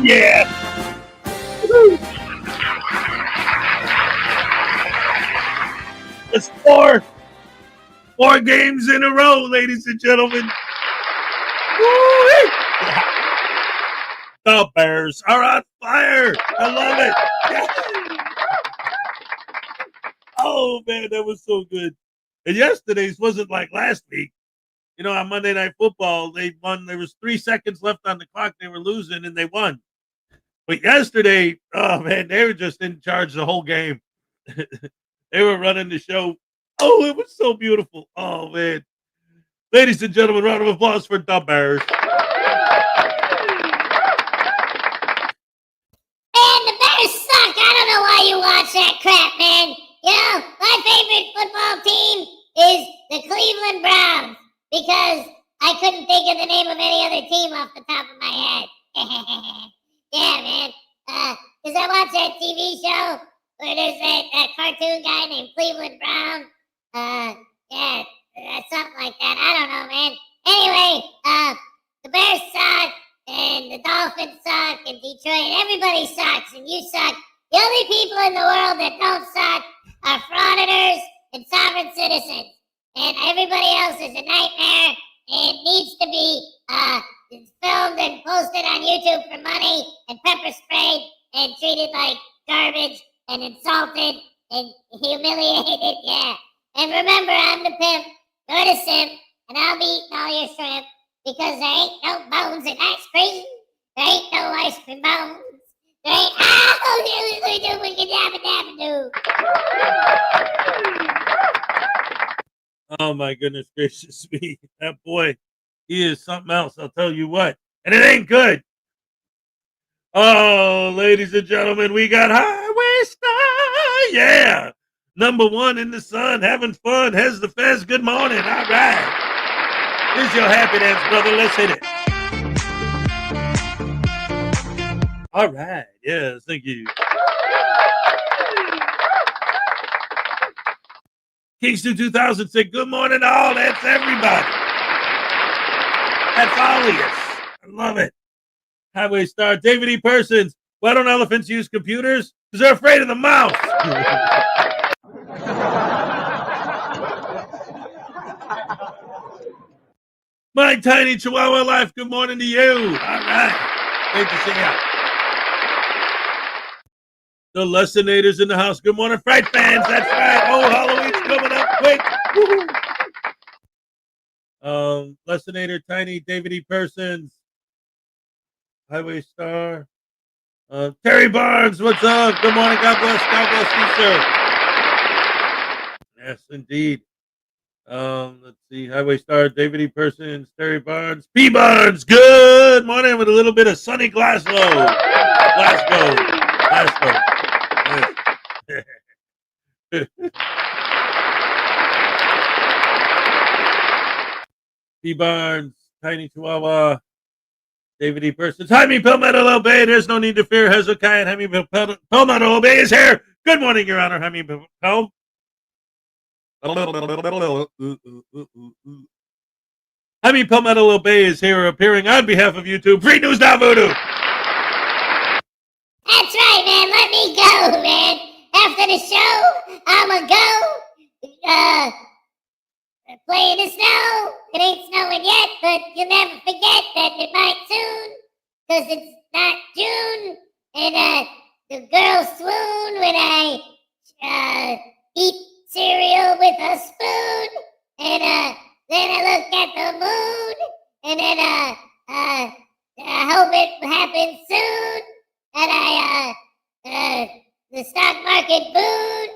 yeah. It's four games in a row, ladies and gentlemen. Woo-wee. The Bears are on fire. I love it. Yes. Oh, man, that was so good. And yesterday's wasn't like last week. You know, on Monday Night Football, they won. There was 3 seconds left on the clock. They were losing, and they won. But yesterday, oh, man, they were just in charge the whole game. They were running the show. Oh, it was so beautiful. Oh, man. Ladies and gentlemen, round of applause for the Bears. Man, the Bears suck. I don't know why you watch that crap, man. You know, my favorite football team is the Cleveland Browns because I couldn't think of the name of any other team off the top of my head. Yeah, man. Because I watch that TV show where there's that cartoon guy named Cleveland Brown. Yeah, something like that. I don't know, man. Anyway, the Bears suck, and the Dolphins suck, and Detroit. Everybody sucks, and you suck. The only people in the world that don't suck are frauditors and sovereign citizens. And everybody else is a nightmare and needs to be filmed and posted on YouTube for money and pepper sprayed and treated like garbage and insulted and humiliated. Yeah. And remember, I'm the pimp, you're the simp, and I'll be eating all your shrimp because there ain't no bones in ice cream. There ain't no ice cream bones. There ain't. Oh, my goodness gracious me. That boy, he is something else. I'll tell you what. And it ain't good. Oh, ladies and gentlemen, we got Highway Star. Yeah. Number 1 in the sun, having fun. Hez the Fez, good morning. All right. Here's your happy dance, brother. Let's hit it. All right. Yes, thank you. Kingston 2000 said, good morning all. That's everybody. That's all of us. I love it. Highway Star. David E. Persons. Why don't elephants use computers? Because they're afraid of the mouse. My tiny Chihuahua life. Good morning to you. All right. Great to see you. The Lessonators in the house. Good morning, Fright fans. That's right. Oh, Halloween's coming up quick. Woo-hoo. Lessonator, Tiny, David E. Persons, Highway Star. Terry Barnes, what's up? Good morning. God bless you, sir. Yes, indeed. Let's see. Highway Star, David E. Persons, Terry Barnes, P. Barnes. Good morning with a little bit of sunny Glasgow. P. Barnes, Tiny Chihuahua, David E. Persons. Jaime Palmetto Obey. There's no need to fear. Hezokuai and Jaime Palmetto Obey is here. Good morning, Your Honor. Jaime Palmetto. Jaime Palmetto Obey is here appearing on behalf of YouTube. Free News Now Voodoo. That's right, man. Let me go, man. After the show, I'ma go. Play in the snow. It ain't snowing yet, but you'll never forget that it might soon. Because it's not June. And the girls swoon when I eat cereal with a spoon. And then I look at the moon. And then I hope it happens soon. And the stock market boon.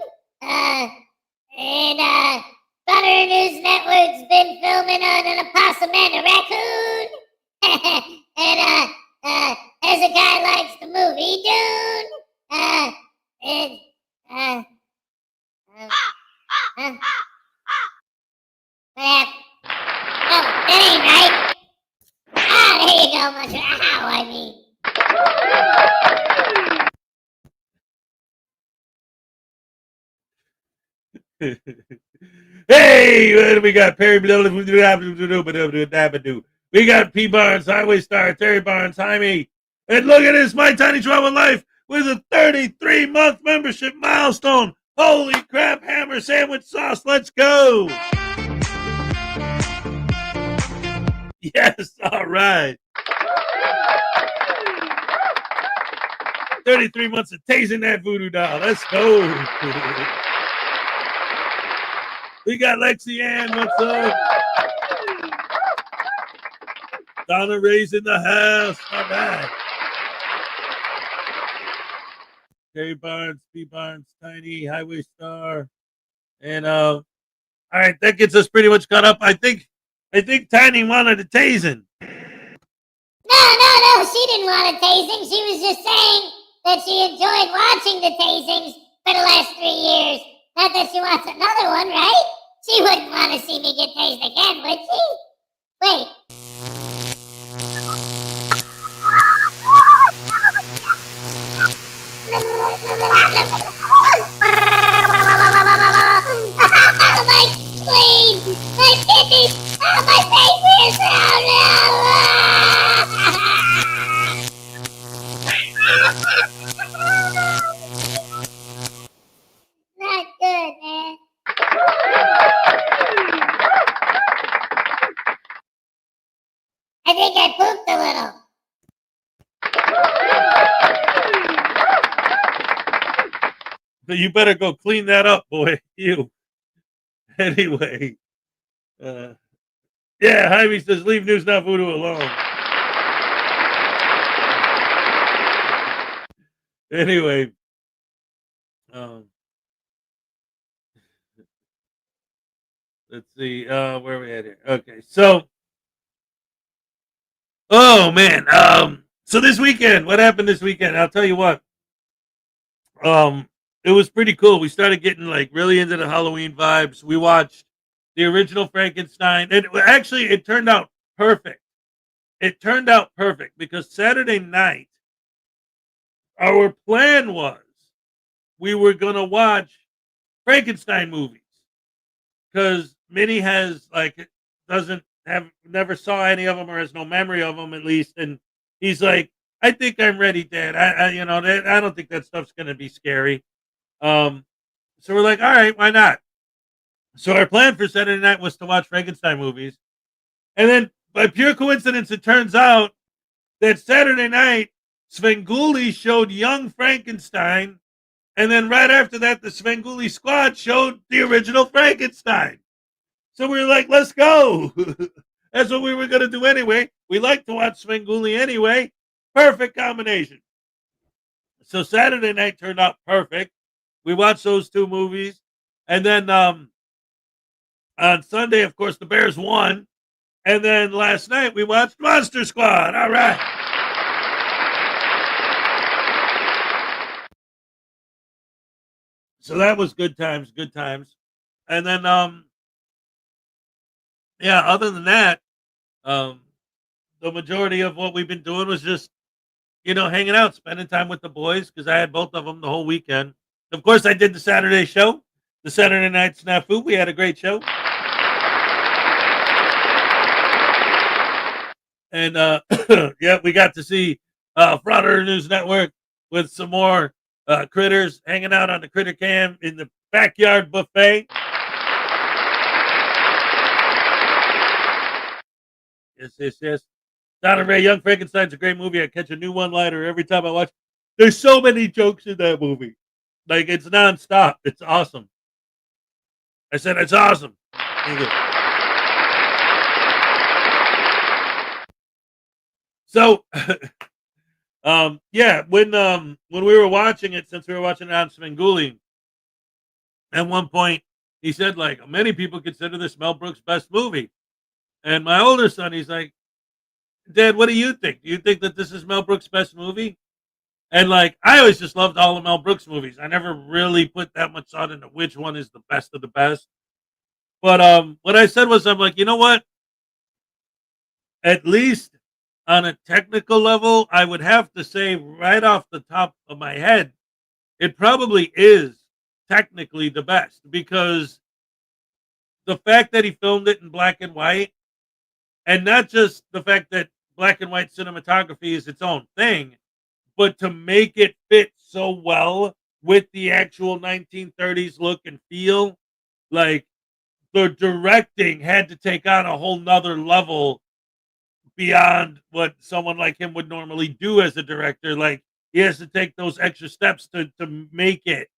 And Butter News Network's been filming on an opossum and a raccoon. And Hezekiah likes the movie Dune. What happened? Oh, that ain't right. Ah, there you go, Muncher. Ow, I mean. Hey, what do we got? Perry, we got P. Barnes, Highway Star, Terry Barnes, Jaime And look at this, My Tiny Travel Life with a 33-month membership milestone. Holy crap, hammer sandwich sauce. Let's go. Yes, all right. 33 months of tasting that voodoo doll. Let's go. We got Lexi Ann. What's up? Donna Ray's in the house. All right. Terry Barnes, P. Barnes, Tiny, Highway Star. And all right, that gets us pretty much caught up. I think Tiny wanted a tasing. No, she didn't want a tasing. She was just saying that she enjoyed watching the tasings for the last 3 years. Not that she wants another one, right? She wouldn't want to see me get tased again, would she? Wait. Oh, my spleen! My kidneys! Oh, my pancreas! Oh, no! Not good, man. I think I pooped a little. But you better go clean that up, boy. You. Anyway. Yeah, Jaime says, leave News Not Voodoo alone. Anyway. Let's see. Where are we at here? Okay, so. Oh, man. So this weekend, what happened this weekend? I'll tell you what. It was pretty cool. We started getting like really into the Halloween vibes. We watched the original Frankenstein, and actually, it turned out perfect. It turned out perfect because Saturday night, our plan was we were gonna watch Frankenstein movies because Minnie has like doesn't have never saw any of them or has no memory of them at least, and he's like, I think I'm ready, Dad. I don't think that stuff's gonna be scary. So we're like, all right, why not? So our plan for Saturday night was to watch Frankenstein movies. And then by pure coincidence, it turns out that Saturday night, Svengoolie showed Young Frankenstein. And then right after that, the Svengoolie squad showed the original Frankenstein. So we were like, let's go. That's what we were going to do anyway. We like to watch Svengoolie anyway. Perfect combination. So Saturday night turned out perfect. We watched those two movies. And then on Sunday, of course, the Bears won. And then last night, we watched Monster Squad. All right. So that was good times, good times. And then, yeah, other than that, the majority of what we've been doing was just, hanging out, spending time with the boys because I had both of them the whole weekend. Of course, I did the Saturday show, the Saturday Night Snafu. We had a great show. And, yeah, we got to see Frauditor News Network with some more critters hanging out on the critter cam in the backyard buffet. Yes. Donna Ray, Young Frankenstein's a great movie. I catch a new one-liner every time I watch. There's so many jokes in that movie. Like, it's nonstop. It's awesome. I said, it's awesome. Thank you. So, yeah, when we were watching it, since we were watching it on Svengoolie, at one point he said, like, many people consider this Mel Brooks' best movie. And my older son, he's like, Dad, what do you think? Do you think that this is Mel Brooks' best movie? And like, I always just loved all the Mel Brooks movies. I never really put that much thought into which one is the best of the best. But what I said was, I'm like, you know what? At least on a technical level, I would have to say right off the top of my head, it probably is technically the best because the fact that he filmed it in black and white, and not just the fact that black and white cinematography is its own thing, but to make it fit so well with the actual 1930s look and feel, like the directing had to take on a whole nother level beyond what someone like him would normally do as a director. Like he has to take those extra steps to make it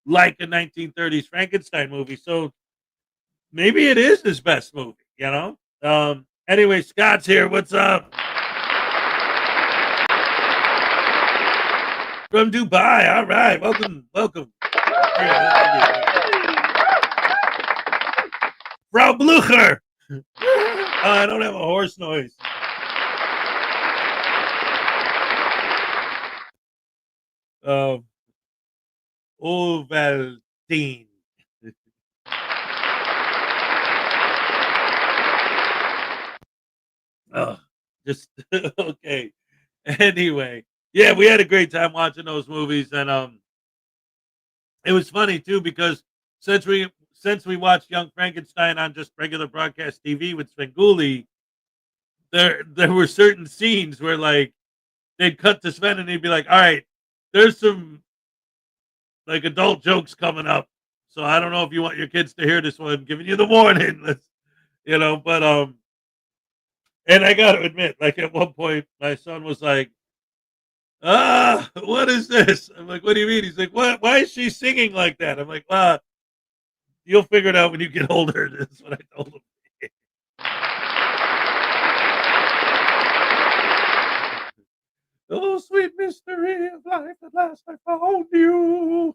like a 1930s Frankenstein movie. So maybe it is his best movie, you know? Anyway, Scott's here. What's up? From Dubai. All right. Welcome. Frau Blucher. I don't have a horse noise. Ovaltine. Just okay. Anyway, yeah, we had a great time watching those movies, and it was funny too because since we watched Young Frankenstein on just regular broadcast TV with Svengoolie, there were certain scenes where like they'd cut to Sven and he'd be like, "All right, there's some like adult jokes coming up, so I don't know if you want your kids to hear this one. Giving you the warning, let's, But and I got to admit, like at one point, my son was like, what is this?" I'm like, "What do you mean?" He's like, "What? Why is she singing like that?" I'm like, "Well, you'll figure it out when you get older." That's what I told him. Oh, sweet mystery of life, at last I found you.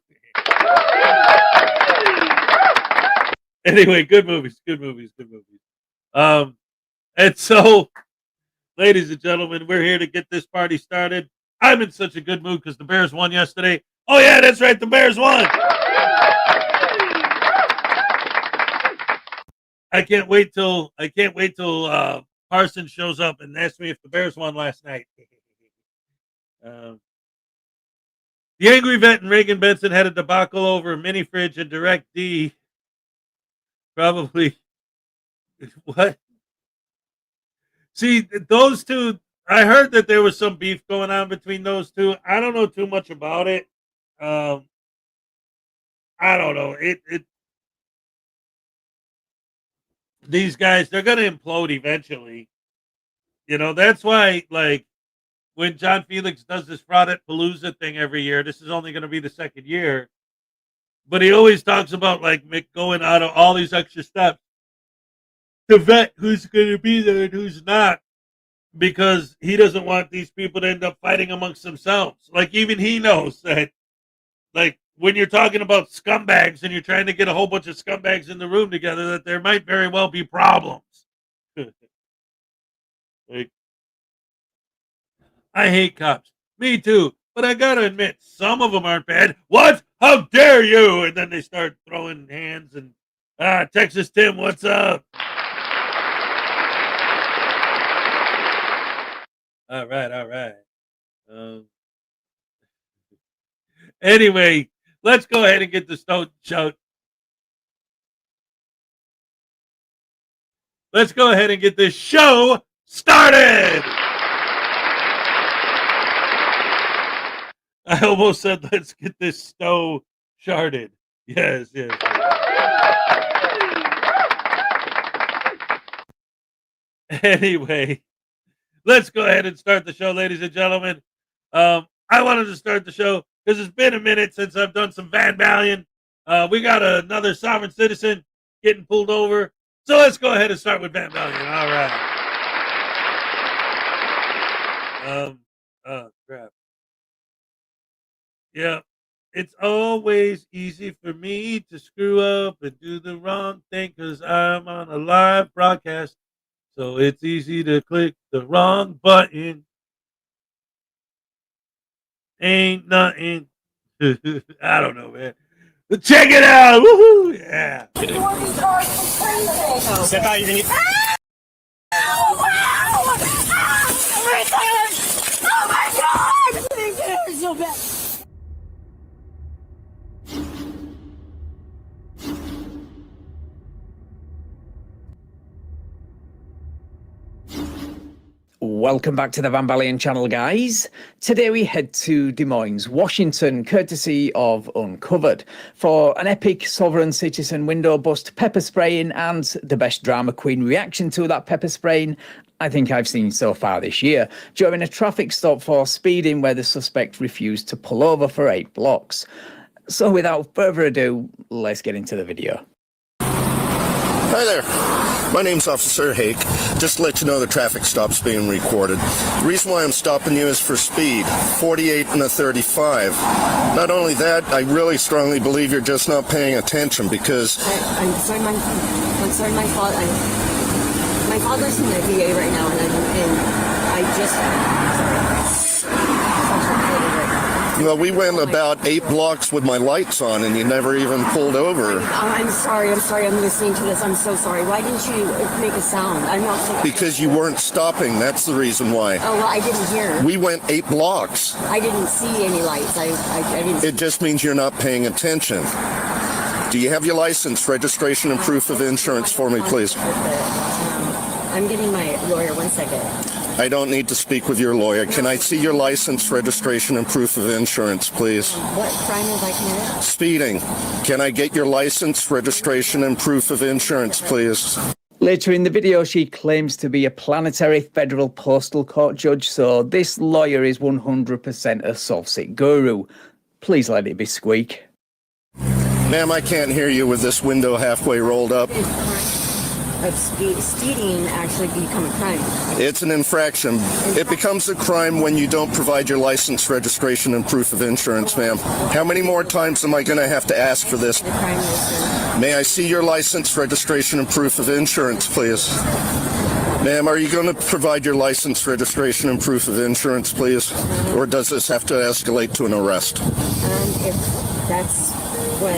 Anyway, good movies. And so, ladies and gentlemen, we're here to get this party started. I'm in such a good mood because the Bears won yesterday. Oh yeah, that's right, the Bears won. I can't wait till Parsons shows up and asks me if the Bears won last night. The Angry Vet and Reagan Benson had a debacle over a mini fridge and Direct D. Probably. What? See, those two, I heard that there was some beef going on between those two. I don't know too much about it. I don't know. These guys, they're going to implode eventually. That's why, like, when John Felix does this Fraudit-palooza thing every year, this is only going to be the second year, but he always talks about, like, going out of all these extra steps to vet who's going to be there and who's not, because he doesn't want these people to end up fighting amongst themselves. Like, even he knows that, like, when you're talking about scumbags and you're trying to get a whole bunch of scumbags in the room together, that there might very well be problems. Like, I hate cops. Me too. But I gotta admit, some of them aren't bad. What? How dare you? And then they start throwing hands and, Texas Tim, what's up? All right. Anyway, let's go ahead and get the show. Let's go ahead and get this show started. I almost said, let's get this stove sharded. Yes. Anyway, let's go ahead and start the show, ladies and gentlemen. I wanted to start the show because it's been a minute since I've done some Van Balion. We got another sovereign citizen getting pulled over. So let's go ahead and start with Van Balion. All right. Crap. Yeah, it's always easy for me to screw up and do the wrong thing because I'm on a live broadcast. So it's easy to click the wrong button. Ain't nothing. I don't know, man. But check it out. Woohoo! Yeah. C'est pas easy. Oh, wow! Oh my God! It's so bad. Welcome back to the Van Balian channel, guys. Today we head to Des Moines, Washington, courtesy of Uncovered, for an epic sovereign citizen window bust pepper spraying and the best drama queen reaction to that pepper spraying I think I've seen so far this year, during a traffic stop for speeding where the suspect refused to pull over for 8 blocks. So without further ado, let's get into the video. Hi there. My name's Officer Hake. Just to let you know the traffic stop's being recorded. The reason why I'm stopping you is for speed, 48 and a 35. Not only that, I really strongly believe you're just not paying attention because... I'm sorry, my fault. My father's in the VA right now, and I just... Well, we went about 8 blocks with my lights on, and you never even pulled over. I'm sorry, I'm listening to this. I'm so sorry. Why didn't you make a sound? I'm not... Because you weren't stopping, that's the reason why. Oh, well, I didn't hear. We went 8 blocks. I didn't see any lights. I didn't... It just means you're not paying attention. Do you have your license, registration, and proof of insurance for me, please? I'm getting my lawyer. 1 second. I don't need to speak with your lawyer. Can I see your license, registration, and proof of insurance, please? What crime have I committed? Speeding. Can I get your license, registration, and proof of insurance, please? Later in the video, she claims to be a planetary federal postal court judge, so this lawyer is 100% a soft-sit guru. Please let it be squeak. Ma'am, I can't hear you with this window halfway rolled up. Speeding actually become a crime. It's an infraction. It becomes a crime when you don't provide your license, registration, and proof of insurance, ma'am. How many more times am I going to have to ask for this? The crime is... May I see your license, registration, and proof of insurance, please? Ma'am, are you going to provide your license, registration, and proof of insurance, please? Or does this have to escalate to an arrest? If that's what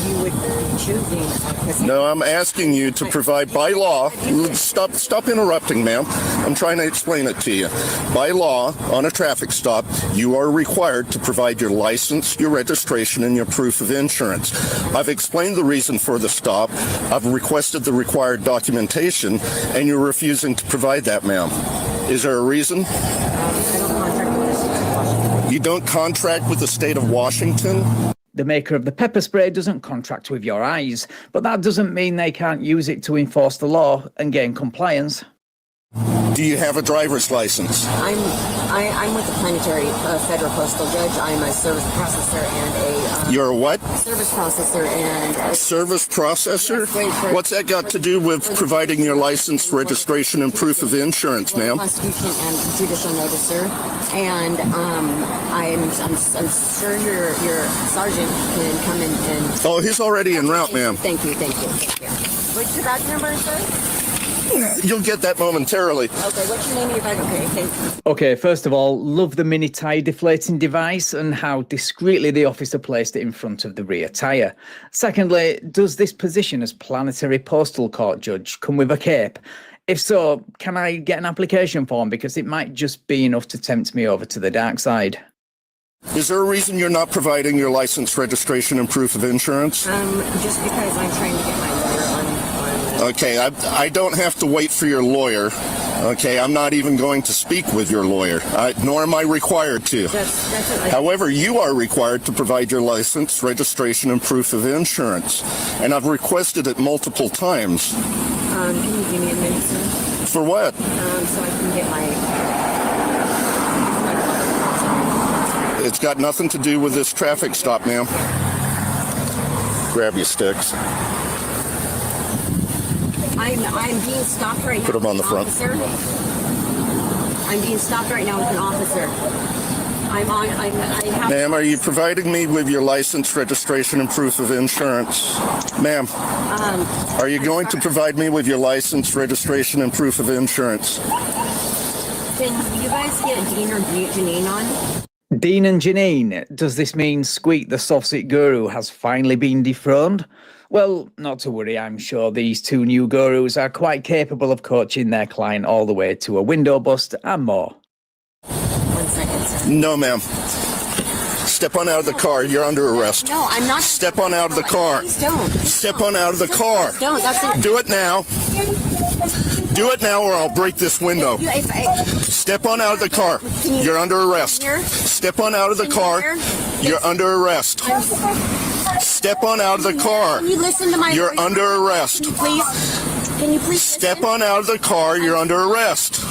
you would be choosing. No, I'm asking you to provide by law. Stop interrupting, ma'am. I'm trying to explain it to you. By law, on a traffic stop, you are required to provide your license, your registration, and your proof of insurance. I've explained the reason for the stop. I've requested the required documentation, and you're refusing to provide that, ma'am. Is there a reason? You don't contract with the state of Washington? The maker of the pepper spray doesn't contract with your eyes, but that doesn't mean they can't use it to enforce the law and gain compliance. Do you have a driver's license? I'm with the planetary federal postal judge. I'm a service processor and a... You're a what? Service processor and... Service processor? What's that got to do with providing your license, registration, and proof of insurance, ma'am? Prosecution and judicial notice, sir. And I'm sure your sergeant can come in and... Oh, he's already en route, ma'am. Thank you. What's your badge number, sir? You'll get that momentarily. Okay, what's your name and your badge? Okay, thank you. Okay, first of all, love the mini tyre deflating device and how discreetly the officer placed it in front of the rear tyre. Secondly, does this position as planetary postal court judge come with a cape? If so, can I get an application form, because it might just be enough to tempt me over to the dark side. Is there a reason you're not providing your license, registration, and proof of insurance? Just because I'm trying to get my lawyer on... Okay, I don't have to wait for your lawyer. Okay, I'm not even going to speak with your lawyer, nor am I required to. That's it. However, you are required to provide your license, registration, and proof of insurance. And I've requested it multiple times. Can you give me a minute, sir? For what? So I can get my... It's got nothing to do with this traffic stop, ma'am. Grab your sticks. I'm being stopped right now. Put them on the front. Officer. I'm being stopped right now with an officer. Ma'am, are you providing me with your license, registration, and proof of insurance? Ma'am, are you going to provide me with your license, registration, and proof of insurance? Can you guys get Dean or Janine on? Dean and Janine, does this mean Squeak the soft-sit guru has finally been dethroned? Well, not to worry, I'm sure these two new gurus are quite capable of coaching their client all the way to a window bust and more. 1 second, sir. No, ma'am. Step on out of the car. You're under arrest. No, I'm not. Step on out of the car. Please don't. Step on out of the car. Don't. That's it. Do it now. Do it now or I'll break this window. Step on out of the car. You're under arrest. Step on out of the car. You're under arrest. Step on out of the car. Can you listen to my You're voice? under arrest. Can you please Step on out of the car. You're under arrest.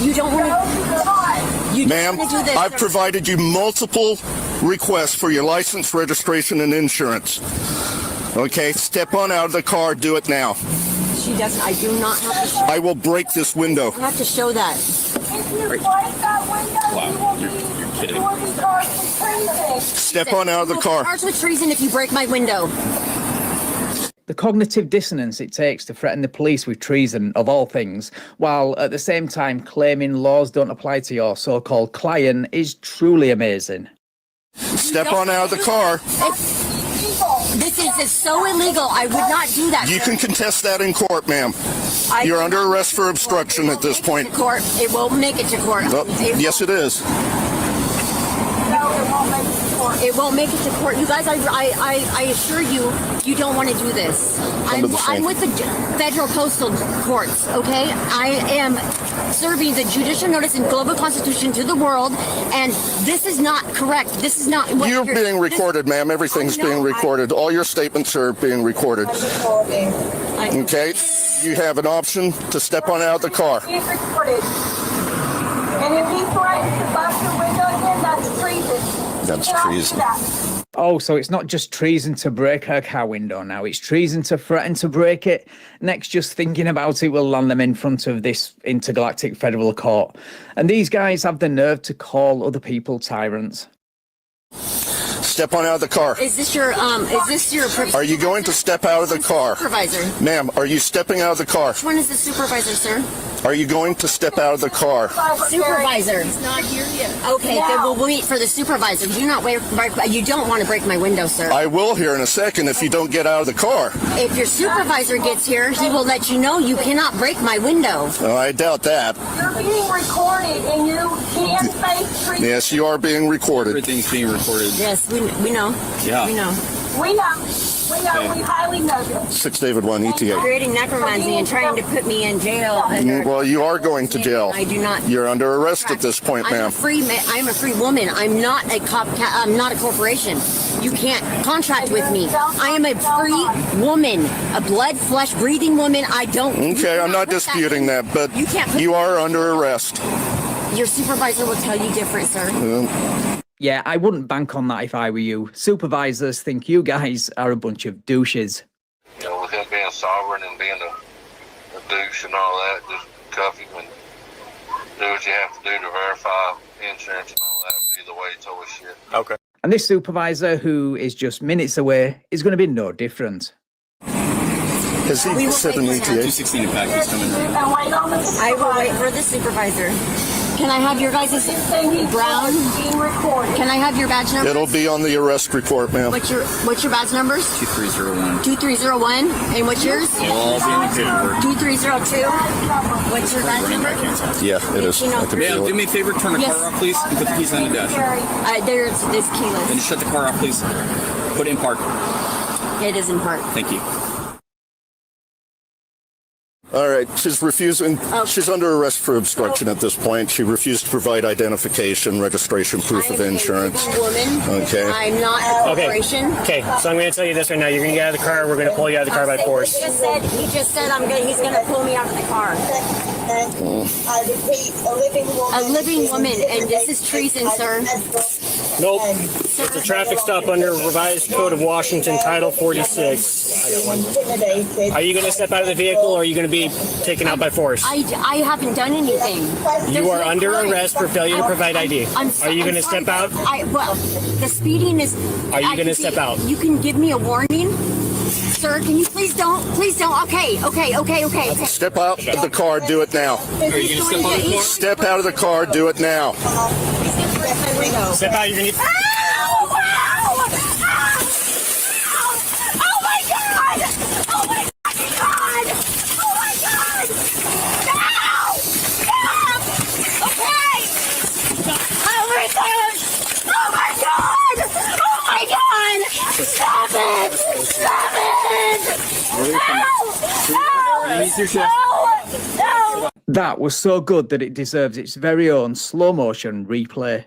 You don't want to. Ma'am, I've sir. provided you multiple requests for your license, registration, and insurance. Okay, step on out of the car. Do it now. She doesn't. I do not have to. I will break this window. I have to show that. Wow, you're kidding. Step on out of the car. Charged with treason if you break my window. The cognitive dissonance it takes to threaten the police with treason, of all things, while at the same time claiming laws don't apply to your so-called client is truly amazing. Step on out of the car. This is so illegal. I would not do that. You sir. can contest that in court, ma'am. I You're will under not arrest make for it to obstruction court. at this point. Court. It won't make it to court. Oh, yes, it is. It won't make it to court. You guys, I assure you, you don't want to do this. I'm with the federal postal courts, okay? I am serving the judicial notice and global constitution to the world, and this is not correct. This is not what You're being recorded, ma'am. Everything's being recorded. All your statements are being recorded. Okay? You have an option to step on out of the car. He's recorded. And if he threatens to bust your window again, that's treason. That's treason. Oh, so it's not just treason to break her car window now, it's treason to threaten to break it. Next, just thinking about it will land them in front of this intergalactic federal court. And these guys have the nerve to call other people tyrants. Step on out of the car. Is this your Are you going to step out of the car? Supervisor. Ma'am, are you stepping out of the car? Which one is the supervisor, sir? Are you going to step out of the car? Supervisor. He's not here yet. Okay, then we'll wait for the supervisor. Do not wait. You don't want to break my window, sir. I will here in a second if you don't get out of the car. If your supervisor gets here, he will let you know you cannot break my window. Oh, I doubt that. You're being recorded and you can face treason. Yes, you are being recorded. Everything's being recorded. Yes, we know. Yeah. We know. We know. We highly know this. 6 David 1 ETA. Creating necromancy and trying to put me in jail. Well, you are going to jail. I do not. You're under arrest at this point, I'm ma'am. a free woman. I'm not a I'm not a corporation. You can't contract with me. I am a free woman, a blood, flesh, breathing woman. I don't. Okay, I'm not disputing that, but You can't put- you are under arrest. Your supervisor will tell you different, sir. Yeah, I wouldn't bank on that if I were you. Supervisors think you guys are a bunch of douches. You know, with him being sovereign and being a douche and all that, just cuff him and do what you have to do to verify insurance and all that. But either way, it's always shit. Okay. And this supervisor, who is just minutes away, is going to be no different. Has he set an ETA? 216 package coming in. And wait on the I will wait for the supervisor. Can I have your guys' brown? being recorded. Can I have your badge number? It'll be on the arrest report, ma'am. What's your badge numbers? 2301. 2301. And what's yours? All being paperwork. 2302. What's your badge Running number? back inside. Yeah, it is. I can Ma'am, feel do it. me a favor, turn the Yes. car off, please, and put the keys on the dash. There's this Then keyless. just shut the car off, please. Put it in park. It is in part. Thank you. All right, she's refusing. Oh. She's under arrest for obstruction at this point. She refused to provide identification, registration, proof of insurance. I'm a woman. Okay. I'm not a corporation. Okay, so I'm going to tell you this right now. You're going to get out of the car. We're going to pull you out of the car by force. He just said he's going to pull me out of the car. I repeat, A living woman, and this is treason, sir. Nope. It's a traffic stop under Revised Code of Washington, Title 46. I got one. Are you going to step out of the vehicle, or are you going to be taken out by force? I haven't done anything. You are under arrest for failure to provide ID. Are you going to step out? Well, the speeding is. Are you going to step out? You can give me a warning, sir. Can you please don't? Please don't. Okay. Step out of the car. Do it now. Are you going to step on the floor? Step out of the car. Do it now. Step out. You're going to. Stop it! Stop it! Release your shift. That was so good that it deserves its very own slow motion replay.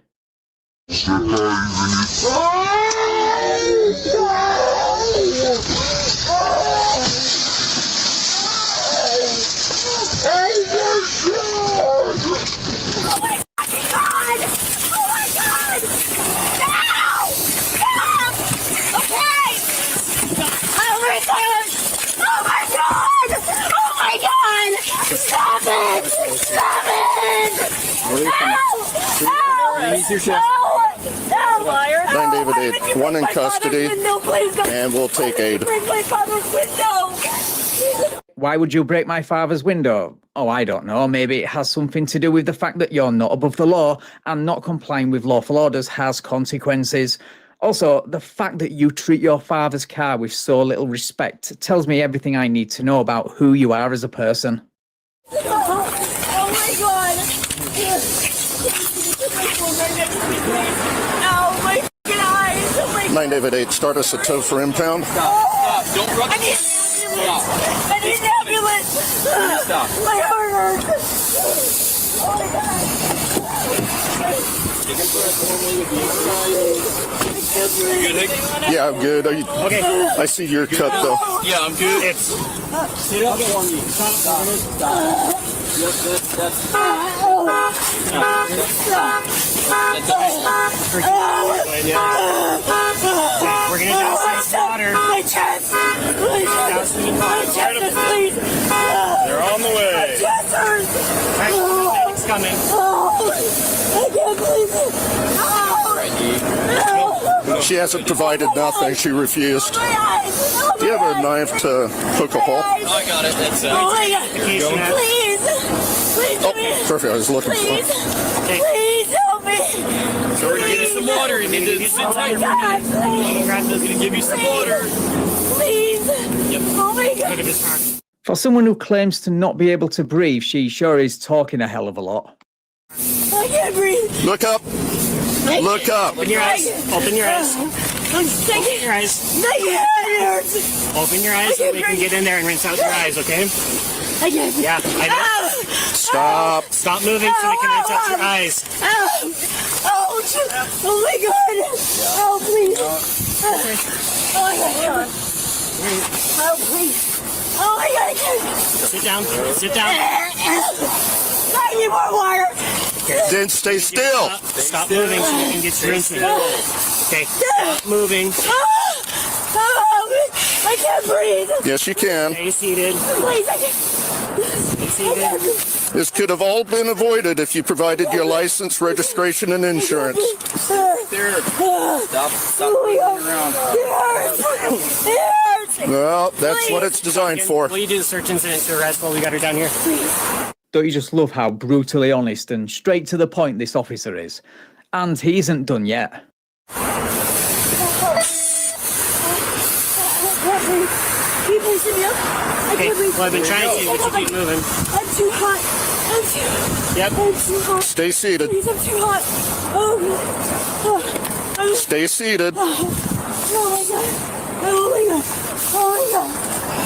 Stop it! Stop it! Help! 9 David 8, 1 in custody, and we'll take aid. Why would you break my father's window? Oh, I don't know. Maybe it has something to do with the fact that you're not above the law and not complying with lawful orders has consequences. Also, the fact that you treat your father's car with so little respect tells me everything I need to know about who you are as a person. Oh my god! Oh my eyes! Oh my 9 David 8, start us a tow for impound. Don't run. I need an ambulance! Stop. My heart hurts! Oh my god! Yeah, I'm good. Are you, Okay. I see you're cut though. Yeah, I'm good. It's sit up for me. We're gonna douse this water. My chest! My chest! My chest, please! They're on the way. My chest hurts! It's coming. I can't believe it! She hasn't provided nothing. She refused. My eyes! Do you have a knife to poke a hole? I got it. That's Oh my god! Please! Please Oh, help me! perfect. I was looking for Please! it. Please help me! So we're gonna get you some water. You need to sit Oh my tight. god! Please! We're gonna give you some water. Please! Oh my god! Look at this heart. For someone who claims to not be able to breathe, she sure is talking a hell of a lot. I can't breathe! Look up. Look up. Open your eyes. Open your eyes. I'm sick! Open your eyes. My head hurts! Open your eyes so we can get in there and rinse out your eyes, okay? I can't breathe! Yeah, I know. Stop. Stop moving so we can rinse out your eyes. Ouch! Oh my god! Oh, please! Oh my god! Oh, please! Oh my god, I can't! Sit down. Sit down. I need more water! Then stay still. Stop moving so we can get you rinsing. Okay. Stop moving. I can't breathe! Yes, you can. Stay seated. Please, I can't! Stay seated. This could have all been avoided if you provided your license, registration, and insurance. There. Stop moving around. It hurts! Well, that's what it's designed for. Will you do the search incident to arrest while we got her down here? Don't you just love how brutally honest and straight to the point this officer is? And he isn't done yet. Can you please sit me up? I Okay, can't breathe. well, I've been trying to, but you keep moving. I'm too hot. Yep. I'm too hot. Stay seated. Please, I'm too hot. Oh, Stay seated. oh my god. Oh my god. Oh my god.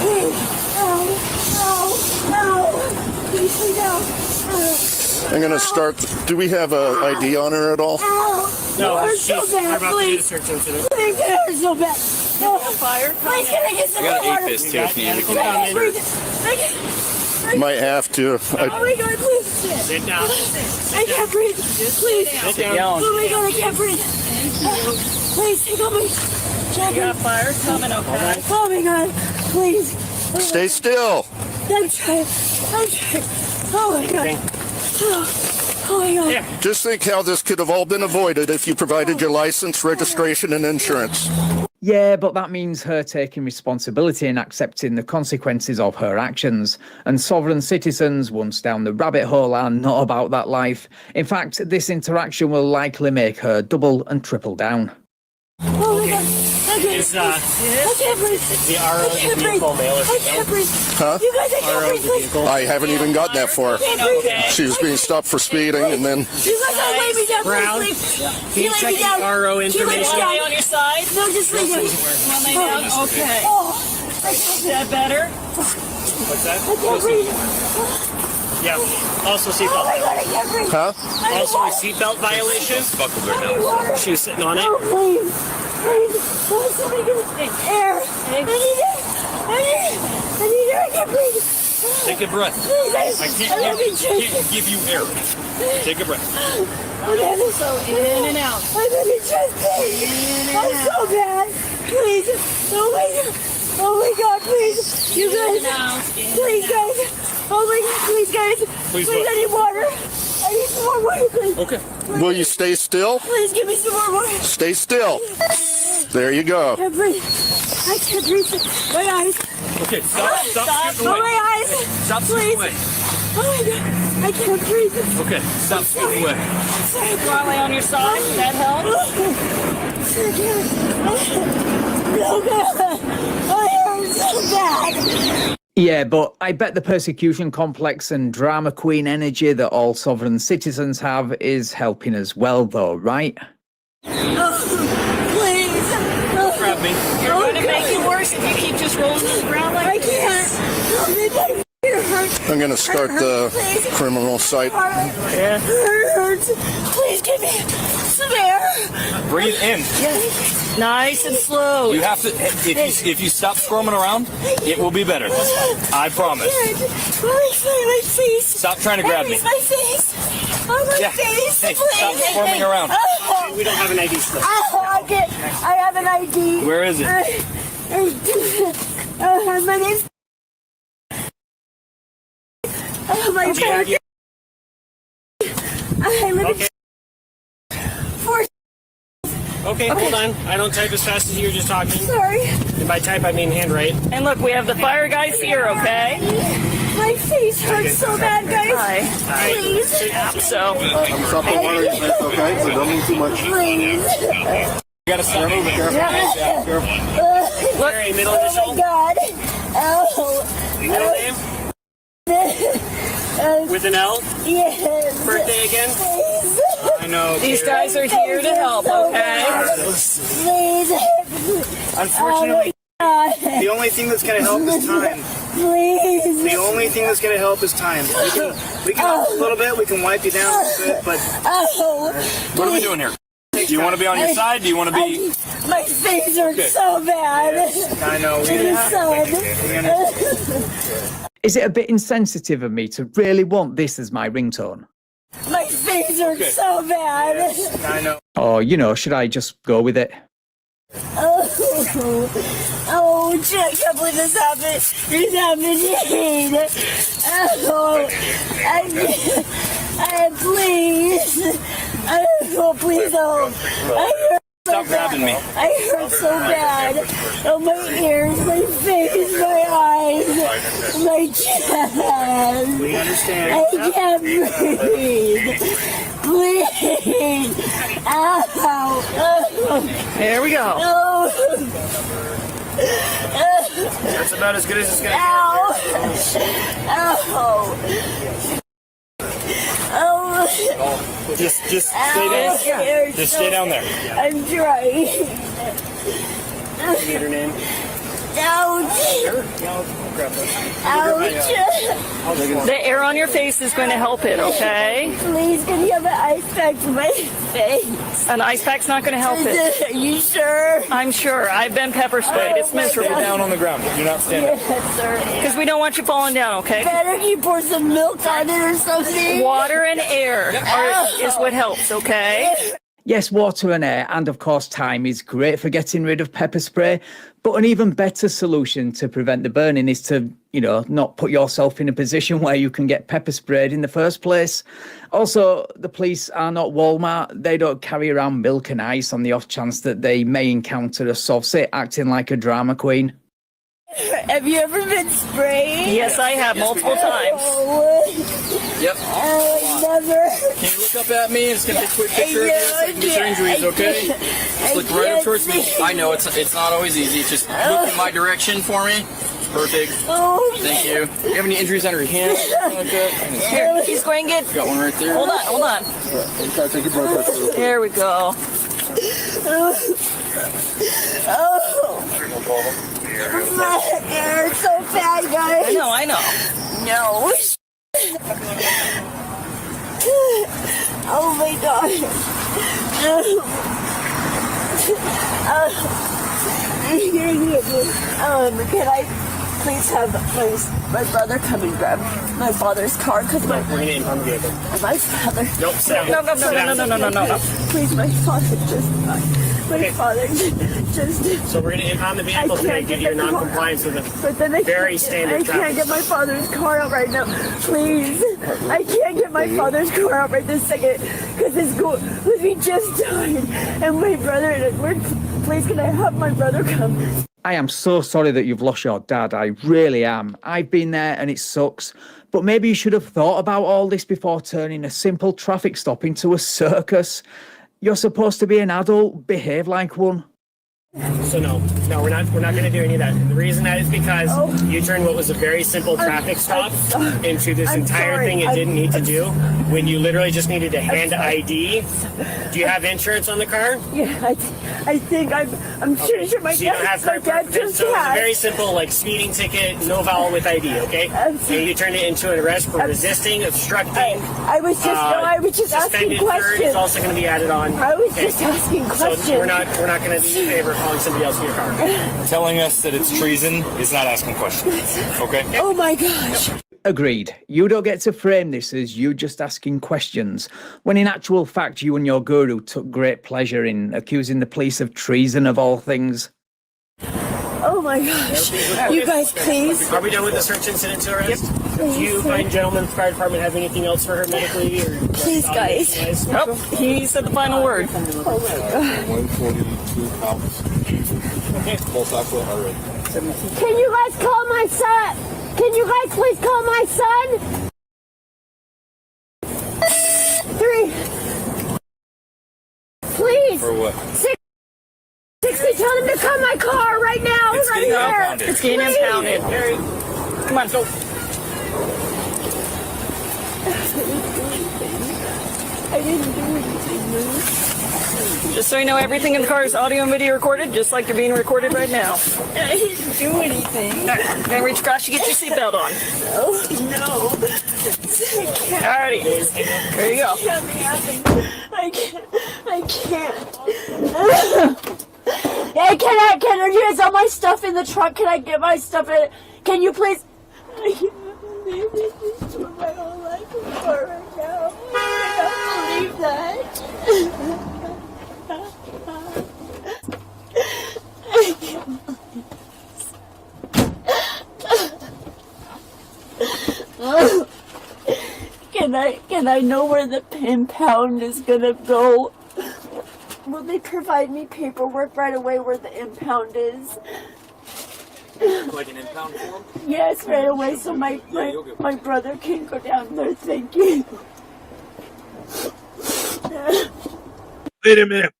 Please. No. Please lay down. I'm gonna start. Do we have a ID on her at all? No, It hurts so we're bad. about to do the Please. search incident. Please, it hurts so bad. No. Fire. Please, can I get some I got water? an 8-fist too. If you need. I can't breathe. Might have to. Oh my god, please. Sit down. I can't breathe. Please. Sit down. Oh my god, I can't breathe. Please, take on me. You got fire coming, okay? Oh my god, please. Stay still. I'm trying. Oh my god. Oh my god. Just think how this could have all been avoided if you provided your license, registration, and insurance. Yeah, but that means her taking responsibility and accepting the consequences of her actions. And sovereign citizens, once down the rabbit hole, are not about that life. In fact, this interaction will likely make her double and triple down. Oh my god. Is I can't breathe. the RO I can't breathe. vehicle male or I can't breathe. Huh? You guys, I can't breathe, please. I haven't even gotten that far. I can't breathe. She was being stopped for speeding, and then You guys, lay me down, Brown, please. can you check the RO information? on your side? No, just lay down. Okay. Oh, is that better? What's that? I can't breathe. Yeah. Also Oh seatbelt. my God, I can't breathe. Huh? Also a seatbelt violation. She was sitting on it. Oh, please. Please. Oh, somebody give me air. I need it. I need air. I can't breathe. Take a breath. Please, I can't give you air. Take a breath. I'm having so in and out. I'm having chest pain. I'm so bad. Please. Oh my God. Oh my God, please. You guys. Please, guys. Oh my God, please, guys. Please, I need water. I need some more water, please. Okay. Will you stay still? Please give me some more water. Stay still. There you go. I can't breathe. I can't breathe. My eyes. Okay, stop scooting Oh, away. my eyes. Stop Please. scooting away. Oh my God. I can't breathe. Okay, stop scooting away. Lay on your side. Does that help? No good. I hurt so bad. Yeah, but I bet the persecution complex and drama queen energy that all sovereign citizens have is helping as well, though, right? Please. Grab me. You're going to make it worse if you keep just rolling on the ground like I this. can't. Help me, my ear hurts. I'm going to start the criminal site. Yeah. Hurts. Please give me some air. Breathe in. Nice and slow. You have to. If you stop squirming around, it will be better. I promise. My face. Stop trying to grab me. My face. Oh, my Yeah. face. Hey, please. stop squirming around. Oh, We don't have an ID slip. I have an ID. Where is it? My name's. My Yeah. I live Okay. Okay, hold on. I don't type as fast as you were just talking. Sorry. And by type, I mean handwrite. And look, we have the fire guys here, okay? My face hurts so bad, guys. Hi. Please. So, I'm stopping water, okay? So don't move too much. Please. You gotta stop moving. Careful. Look, middle Oh initial. my God. Oh. Middle name with an L. Yes. Birthday again. Please. I know. these guys are here to help, okay? Please. Unfortunately, God. the only thing that's gonna help is time. Please. The only thing that's gonna help is time. We can help a little bit. We can wipe you down a little bit, but Oh. What are we doing here? Do you want to be on your side? Do you want to be? My face hurts so bad. I know. Is it a bit insensitive of me to really want this as my ringtone? My face hurts so bad. I know. Or, you know, should I just go with it? Oh, shit, I can't believe this happened. This happened. Oh, please. Oh, please help. I hurt so Stop grabbing me. I hurt so bad. Oh, my ears, my face, my eyes, my chest. We understand. I can't breathe. Please. Ow. Here we go. Oh. That's about as good as it's gonna Ow. Ow. Oh. Just stay down. Just stay down there. I'm trying. You need her name? Ouch. Ouch. The air on your face is going to help it, okay? Please, can you have an ice pack to my face? An ice pack's not going to help it. Are you sure? I'm sure. I've been pepper sprayed. It's miserable. Down on the ground. You're not standing. Yes, sir. Because we don't want you falling down, okay? Better you pour some milk on it or something. Water and air is what helps, okay? Yes, water and air, and of course time is great for getting rid of pepper spray, but an even better solution to prevent the burning is to, you know, not put yourself in a position where you can get pepper sprayed in the first place. Also, the police are not Walmart. They don't carry around milk and ice on the off chance that they may encounter a soft-sit acting like a drama queen. Have you ever been sprayed? Yes, I have multiple times. Oh, Yep. never. Can you look up at me? It's gonna take a quick picture of this. I can get your injuries, okay? Just look right up towards me. I know it's not always easy. Just look in my direction for me. Perfect. Oh, Thank you. Do you have any injuries on your hands? Like that? Here, he's going to get... Got one right there. Hold on. There we go. my hair is so bad, guys. I know. No. Oh my God. Can I please have my brother come and grab my father's car? Because We're going to impound the vehicle. my father. Nope, sit down. No. Please, my father just. My Okay. father just. So we're going to impound the vehicle today due to your non-compliance with But then I very can't, standard I can't traffic. get my father's car out right now. Please. I can't get my father's car out right this second because he just died. And my brother, please can I have my brother come? I am so sorry that you've lost your dad. I really am. I've been there and it sucks. But maybe you should have thought about all this before turning a simple traffic stop into a circus. You're supposed to be an adult. Behave like one. So no, we're not going to do any of that. And the reason that is because you turned what was a very simple traffic stop into this entire thing it didn't need to do when you literally just needed to hand ID. Do you have insurance on the car? Yeah, I think I'm sure my So you don't have car dad just so it's a had. very simple like speeding ticket, no vowel with ID, okay? And you turned it into an arrest for resisting, obstructing. I was just asking suspended third is questions. also going to be added on. I was just asking questions. So we're not going to do you a favor calling somebody else in your car. Telling us that it's treason is not asking questions. Okay? Oh my gosh. Agreed. You don't get to frame this as you just asking questions, when in actual fact you and your guru took great pleasure in accusing the police of treason of all things. Oh my gosh. You guys, please. Are we done with the search incident to arrest? Do you find gentlemen fire department have anything else for her medically? Or Please, guys. Nope, he said the final word. Oh my God. 142 pounds. Okay. Pulse oxygen heart rate. Can you guys call my son? Can you guys please call my son? 3. Please. For what? 60. Tell them to come my car right now. It's right getting here. impounded. It's getting Please. impounded. Come on, go. I didn't do anything, man. Just so you know, everything in the car is audio and video recorded, just like you're being recorded right now. I didn't do anything. Then reach across, you get your seatbelt on. No. Alrighty. There you go. I can't. Hey, can I use all my stuff in the trunk? Can I get my stuff in it? Can you please? I can't believe this is what my whole life is for right now. I can't believe that. Can I know where the impound is gonna go? Will they provide me paperwork right away where the impound is? Like an impound form? Yes, right away, so my brother can go down there. Thank you. Wait a minute.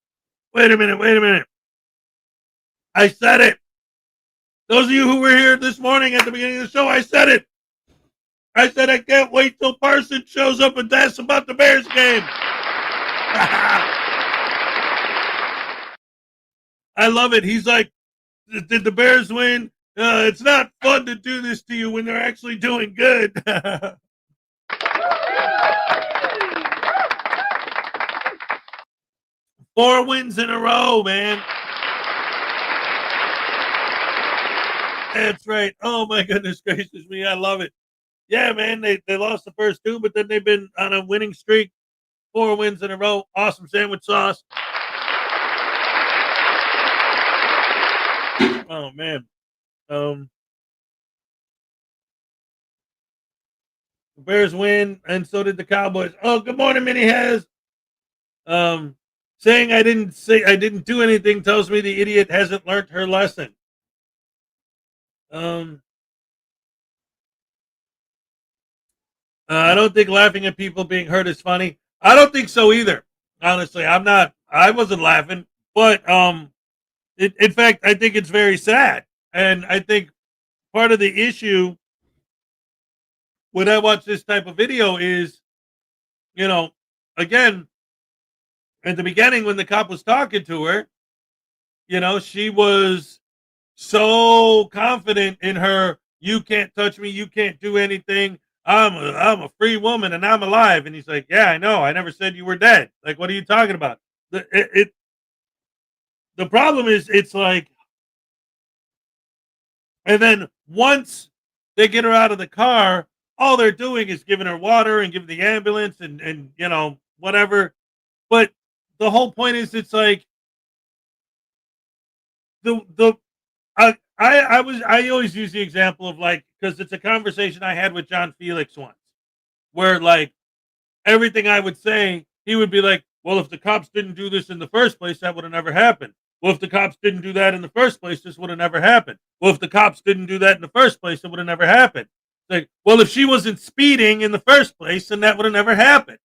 I said it. Those of you who were here this morning at the beginning of the show, I said it. I said I can't wait till Parsons shows up and asks about the Bears game. I love it. He's like, did the Bears win? It's not fun to do this to you when they're actually doing good. 4 wins in a row, man. That's right. Oh, my goodness gracious me. I love it. Yeah, man, they lost the first 2, but then they've been on a winning streak. 4 wins in a row. Awesome sandwich sauce. Oh, man. The Bears win, and so did the Cowboys. Oh, good morning, Minnie Hez. Saying I didn't do anything tells me the idiot hasn't learned her lesson. I don't think laughing at people being hurt is funny. I don't think so either. Honestly, I wasn't laughing, but in fact, I think it's very sad. And I think part of the issue when I watch this type of video is, again, at the beginning when the cop was talking to her, she was so confident in her, you can't touch me, you can't do anything. I'm a free woman and I'm alive. And he's like, yeah, I know. I never said you were dead. Like, what are you talking about? The problem is, it's like, and then once they get her out of the car, all they're doing is giving her water and giving the ambulance and you know, whatever. But the whole point is, it's like I always use the example of, like, because it's a conversation I had with John Felix once, where, like, everything I would say, he would be like, well, if the cops didn't do this in the first place, that would have never happened. Well, if the cops didn't do that in the first place, this would have never happened. Well, if the cops didn't do that in the first place, it would have never happened. It's like, well, if she wasn't speeding in the first place, then that would have never happened.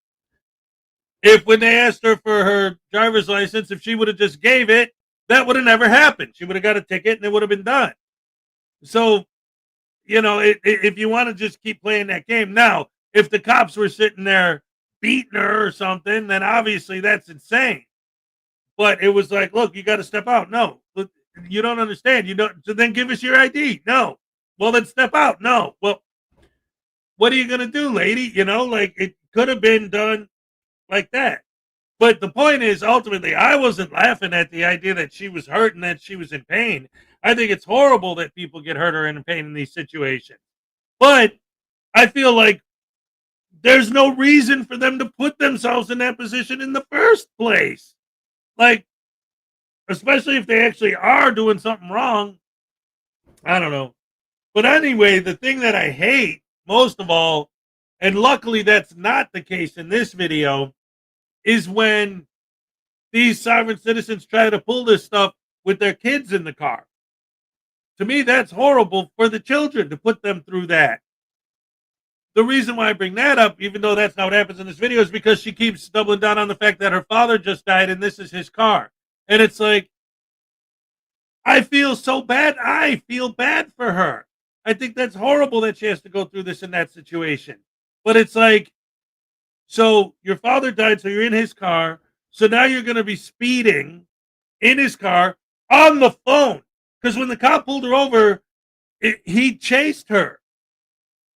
If when they asked her for her driver's license, if she would have just gave it, that would have never happened. She would have got a ticket and it would have been done. So, you know, if you want to just keep playing that game. Now, if the cops were sitting there beating her or something, then obviously that's insane. But it was like, look, you got to step out. No, you don't understand. You don't. So then give us your ID. No. Well, then step out. No. Well, what are you going to do, lady? You know, like, it could have been done like that. But the point is, ultimately, I wasn't laughing at the idea that she was hurt and that she was in pain. I think it's horrible that people get hurt or in pain in these situations. But I feel like there's no reason for them to put themselves in that position in the first place. Like, especially if they actually are doing something wrong. I don't know. But anyway, the thing that I hate most of all, and luckily that's not the case in this video, is when these sovereign citizens try to pull this stuff with their kids in the car. To me, that's horrible for the children to put them through that. The reason why I bring that up, even though that's not what happens in this video, is because she keeps doubling down on the fact that her father just died and this is his car. And it's like, I feel so bad. I feel bad for her. I think that's horrible that she has to go through this in that situation. But it's like, so your father died, so you're in his car. So now you're going to be speeding in his car on the phone. Because when the cop pulled her over, he chased her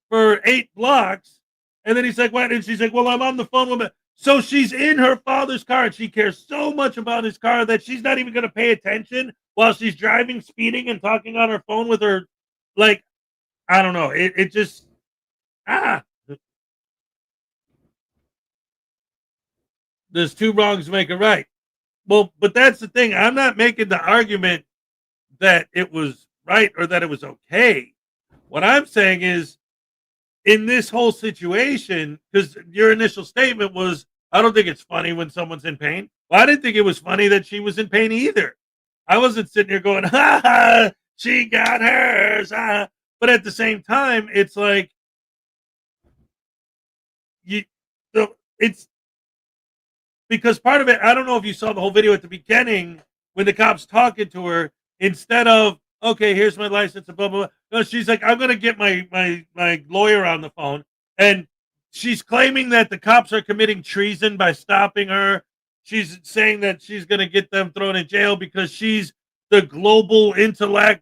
for 8 blocks. And then he's like, what? And she's like, well, I'm on the phone with him. So she's in her father's car and she cares so much about his car that she's not even going to pay attention while she's driving, speeding, and talking on her phone with her. Like, I don't know. It just, there's 2 wrongs make a right. Well, but that's the thing. I'm not making the argument that it was right or that it was okay. What I'm saying is, in this whole situation, because your initial statement was, I don't think it's funny when someone's in pain. Well, I didn't think it was funny that she was in pain either. I wasn't sitting here going, ha ha, she got hers. Ha. But at the same time, it's like, it's because part of it, I don't know if you saw the whole video at the beginning when the cop's talking to her, instead of, okay, here's my license and blah, blah, blah. No, she's like, I'm going to get my lawyer on the phone. And she's claiming that the cops are committing treason by stopping her. She's saying that she's going to get them thrown in jail because she's the global intergalactic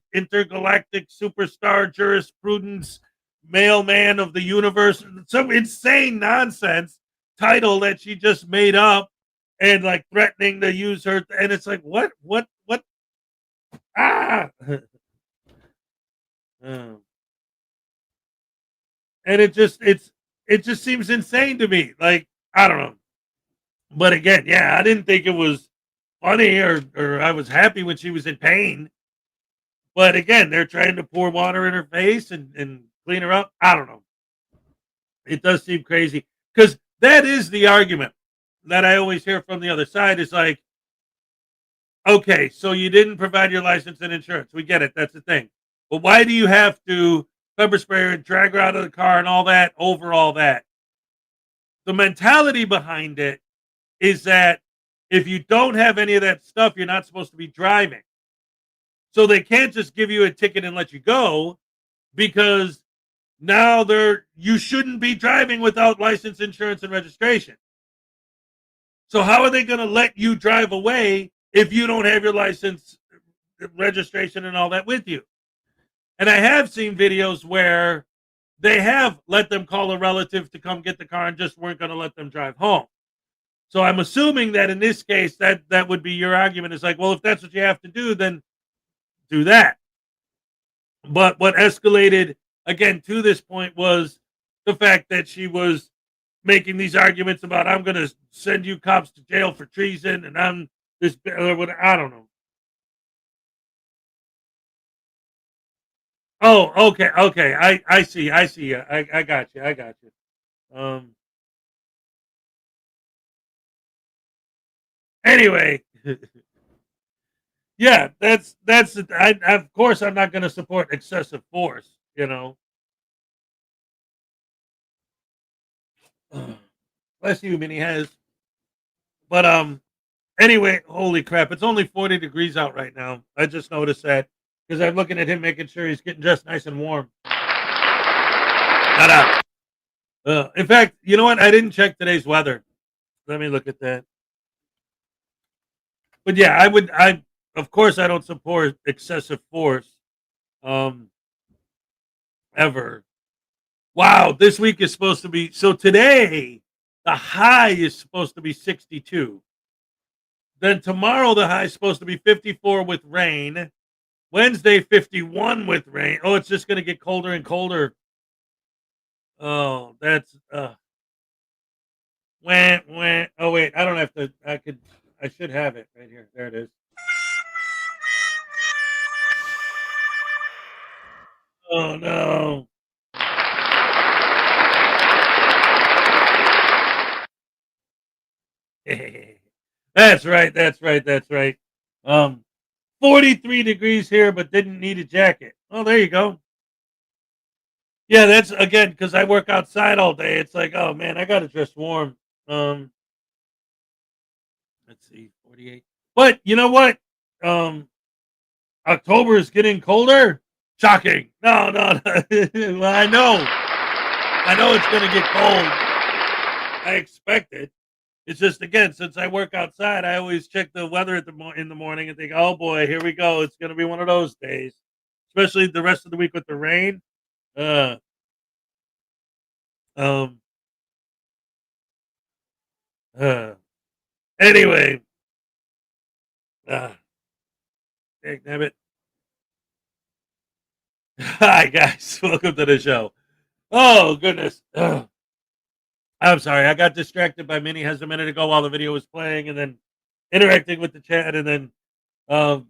superstar jurisprudence mailman of the universe. Some insane nonsense title that she just made up and like threatening to use her. And it's like, what? And it just seems insane to me. Like, I don't know. But again, yeah, I didn't think it was funny or I was happy when she was in pain. But again, they're trying to pour water in her face and clean her up. I don't know. It does seem crazy because that is the argument that I always hear from the other side is like, okay, so you didn't provide your license and insurance. We get it. That's the thing. But why do you have to pepper spray her and drag her out of the car and all that over all that? The mentality behind it is that if you don't have any of that stuff, you're not supposed to be driving. So they can't just give you a ticket and let you go because now you shouldn't be driving without license, insurance, and registration. So how are they going to let you drive away if you don't have your license, registration, and all that with you? And I have seen videos where they have let them call a relative to come get the car and just weren't going to let them drive home. So I'm assuming that in this case, that would be your argument. It's like, well, if that's what you have to do, then do that. But what escalated again to this point was the fact that she was making these arguments about, I'm going to send you cops to jail for treason, and I'm this, or what, I don't know. Oh, okay. I see. I got you. Anyway, yeah, that's of course I'm not going to support excessive force. Bless you, Minnie has. But anyway, holy crap! It's only 40 degrees out right now. I just noticed that because I'm looking at him making sure he's getting dressed nice and warm. Shut up. In fact, you know what? I didn't check today's weather. Let me look at that. But yeah, I of course I don't support excessive force. Ever. Wow, this week is supposed to be, so today the high is supposed to be 62. Then tomorrow the high is supposed to be 54 with rain. Wednesday 51 with rain. Oh, it's just going to get colder and colder. Oh, that's wah. Oh wait, I don't have to. I should have it right here. There it is. Oh no. That's right. 43 degrees here, but didn't need a jacket. Oh, there you go. Yeah, that's again because I work outside all day. It's like, oh man, I gotta dress warm. Um, let's see, 48. But you know what? Um, October is getting colder. Shocking. No. Well, I know it's gonna get cold. I expect it. It's just again, since I work outside, I always check the weather in the morning and think, oh boy, here we go. It's gonna be one of those days, especially the rest of the week with the rain. Uh, um, uh. Anyway, uh, damn it. Hi guys, welcome to the show. Oh goodness. I'm sorry, I got distracted by Minnie has a minute ago while the video was playing, and then interacting with the chat, and then um,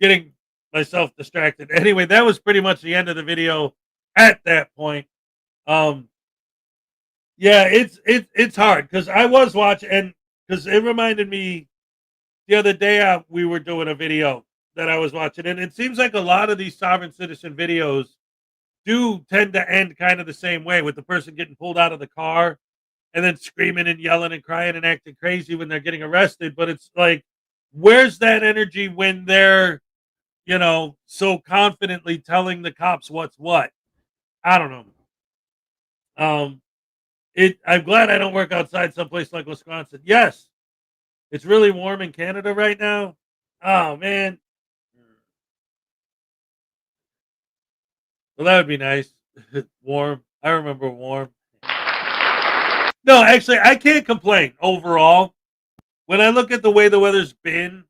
getting myself distracted. Anyway, that was pretty much the end of the video. At that point, yeah, it's hard because I was watching, and because it reminded me the other day we were doing a video that I was watching, and it seems like a lot of these sovereign citizen videos do tend to end kind of the same way, with the person getting pulled out of the car and then screaming and yelling and crying and acting crazy when they're getting arrested. But it's like, where's that energy when they're, so confidently telling the cops what's what? I don't know. I'm glad I don't work outside someplace like Wisconsin. Yes, it's really warm in Canada right now. Oh man. Well, that would be nice. Warm. I remember warm. No, actually, I can't complain overall. When I look at the way the weather's been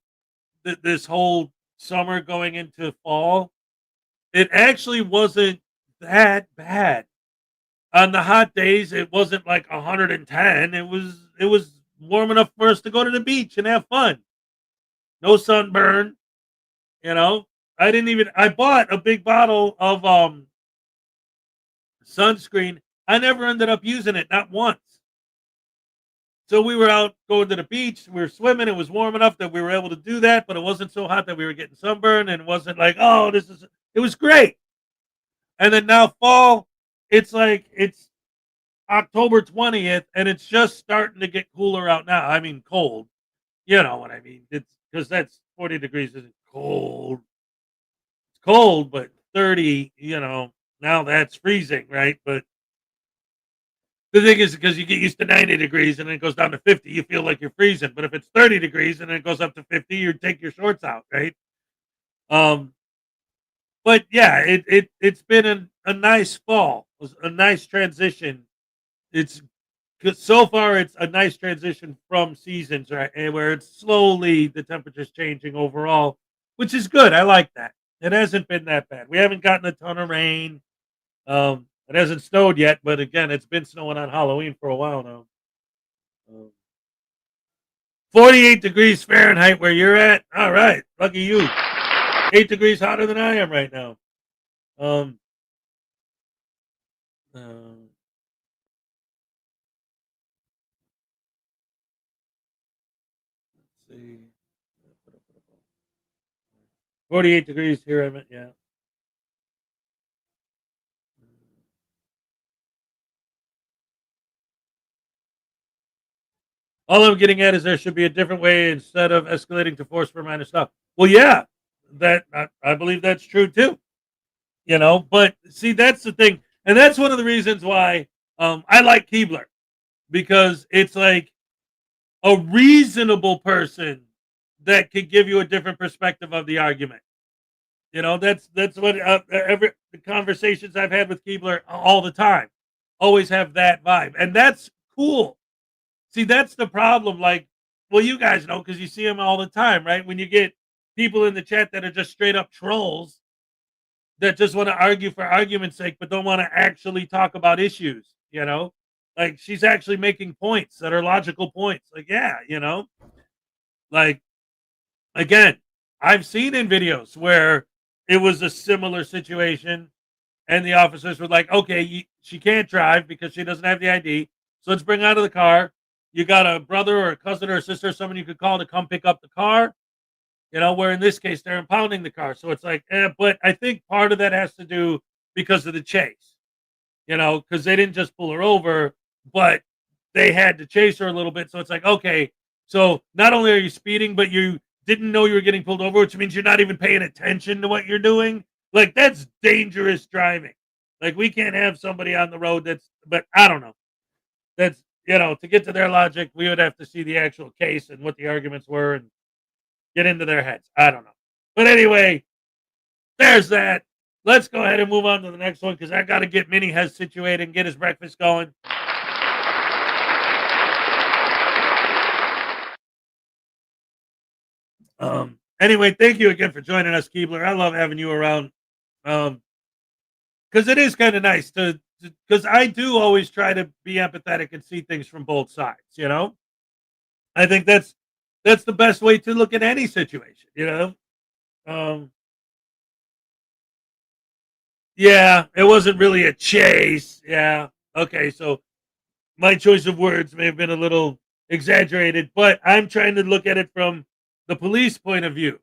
this whole summer going into fall, it actually wasn't that bad. On the hot days, it wasn't like 110. It was warm enough for us to go to the beach and have fun. No sunburn, you know. I bought a big bottle of sunscreen. I never ended up using it, not once. So we were out going to the beach. We were swimming. It was warm enough that we were able to do that, but it wasn't so hot that we were getting sunburned, and it wasn't like, oh, it was great. And then now fall, it's like it's October 20th, and it's just starting to get cooler out now. I mean, cold. You know what I mean? It's because that's 40 degrees isn't cold. It's cold, but 30, now that's freezing, right? But the thing is, because you get used to 90 degrees and then it goes down to 50, you feel like you're freezing. But if it's 30 degrees and then it goes up to 50, you take your shorts out, right? But yeah, it's been a nice fall. was a nice transition. It's so far it's a nice transition from seasons, right? And where it's slowly the temperature's changing overall, which is good. I like that. It hasn't been that bad. We haven't gotten a ton of rain. It hasn't snowed yet, but again, it's been snowing on Halloween for a while now. 48 degrees Fahrenheit where you're at. All right, lucky you. 8 degrees hotter than I am right now. Let's see. 48 degrees here, I meant, yeah. All I'm getting at is there should be a different way instead of escalating to force for minor stuff. Well, yeah, that I believe that's true too. You know, but see, that's the thing, and that's one of the reasons why I like Keebler, because it's like a reasonable person that could give you a different perspective of the argument. You know, that's what the conversations I've had with Keebler all the time always have that vibe, and that's cool. See, that's the problem. Like, well, you guys know because you see them all the time, right? When you get people in the chat that are just straight up trolls that just want to argue for argument's sake, but don't want to actually talk about issues, you know? Like, she's actually making points that are logical points. Like, yeah, you know? Like, again, I've seen in videos where it was a similar situation and the officers were like, okay, she can't drive because she doesn't have the ID. So let's bring her out of the car. You got a brother or a cousin or a sister or someone you could call to come pick up the car, you know, where in this case they're impounding the car. So it's like, but I think part of that has to do because of the chase, you know, because they didn't just pull her over, but they had to chase her a little bit. So it's like, okay, so not only are you speeding, but you didn't know you were getting pulled over, which means you're not even paying attention to what you're doing. Like, that's dangerous driving. Like, we can't have somebody on the road but I don't know. That's, you know, to get to their logic, we would have to see the actual case and what the arguments were and get into their heads. I don't know. But anyway, there's that. Let's go ahead and move on to the next one because I got to get Minnie Hez situated and get his breakfast going. Anyway, thank you again for joining us, Keebler. I love having you around because it is kind of nice because I do always try to be empathetic and see things from both sides, you know? I think that's the best way to look at any situation, you know? Yeah, it wasn't really a chase. Yeah. Okay, so my choice of words may have been a little exaggerated, but I'm trying to look at it from the police point of view.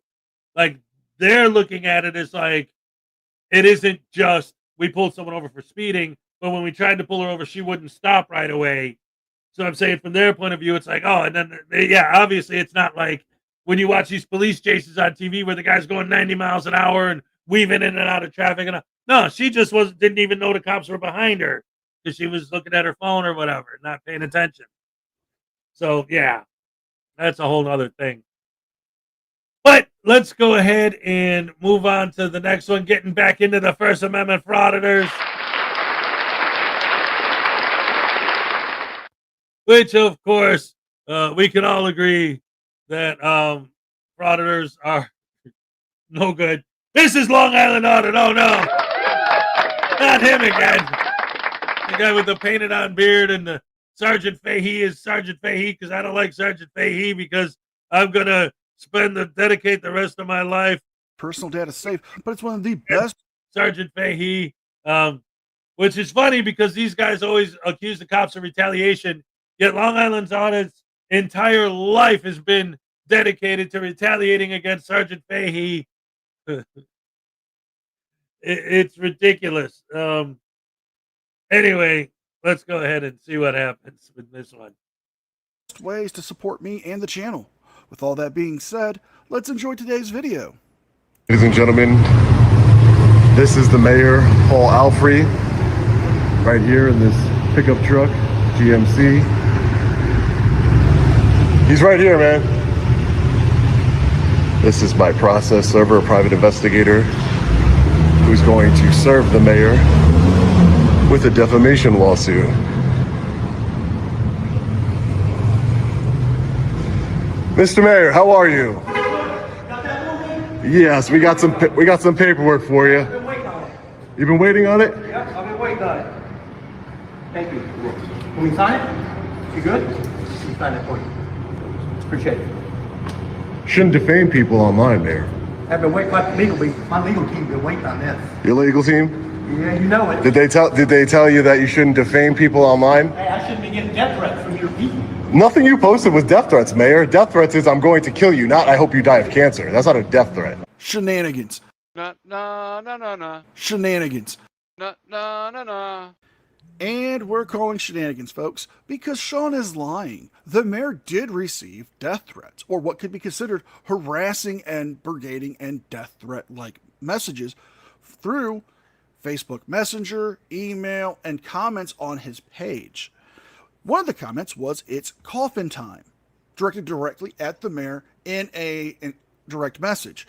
Like, they're looking at it as like, it isn't just we pulled someone over for speeding, but when we tried to pull her over, she wouldn't stop right away. So I'm saying from their point of view, it's like, oh, and then, yeah, obviously it's not like when you watch these police chases on TV where the guy's going 90 miles an hour and weaving in and out of traffic. And no, she just didn't even know the cops were behind her because she was looking at her phone or whatever, not paying attention. So, yeah, that's a whole other thing. But let's go ahead and move on to the next one, getting back into the First Amendment Frauditors. Which, of course, we can all agree that frauditors are no good. This is Long Island Audit. Oh, no. Not him again. The guy with the painted-on beard and the Sergeant Fahey is Sergeant Fahey because I don't like Sergeant Fahey because I'm going to dedicate the rest of my life. Personal data safe, but it's one of the best. Sergeant Fahey, which is funny because these guys always accuse the cops of retaliation. Yet Long Island's Audit's entire life has been dedicated to retaliating against Sergeant Fahey. It's ridiculous. Anyway, let's go ahead and see what happens with this one. Ways to support me and the channel. With all that being said, let's enjoy today's video. Ladies and gentlemen, this is the mayor, Paul Alfrey, right here in this pickup truck, GMC. He's right here, man. This is my process server, a private investigator who's going to serve the mayor with a defamation lawsuit. Mr. Mayor, how are you? Yes, we got some paperwork for you. You've been waiting on it? Yep, I've been waiting on it. Thank you. Can we sign it? You good? Let me sign it for you. Appreciate it. Shouldn't defame people online, Mayor. I've been waiting. My legal team been waiting on this. Your legal team? Yeah, you know it. Did they tell you that you shouldn't defame people online? Hey, I shouldn't be getting death threats from your people. Nothing you posted was death threats, Mayor. Death threats is I'm going to kill you, not I hope you die of cancer. That's not a death threat. Shenanigans. No. Shenanigans. No. And we're calling shenanigans, folks, because Sean is lying. The mayor did receive death threats, or what could be considered harassing and brigading and death threat-like messages through Facebook Messenger, email, and comments on his page. One of the comments was, "It's coffin time," directed directly at the mayor in a direct message.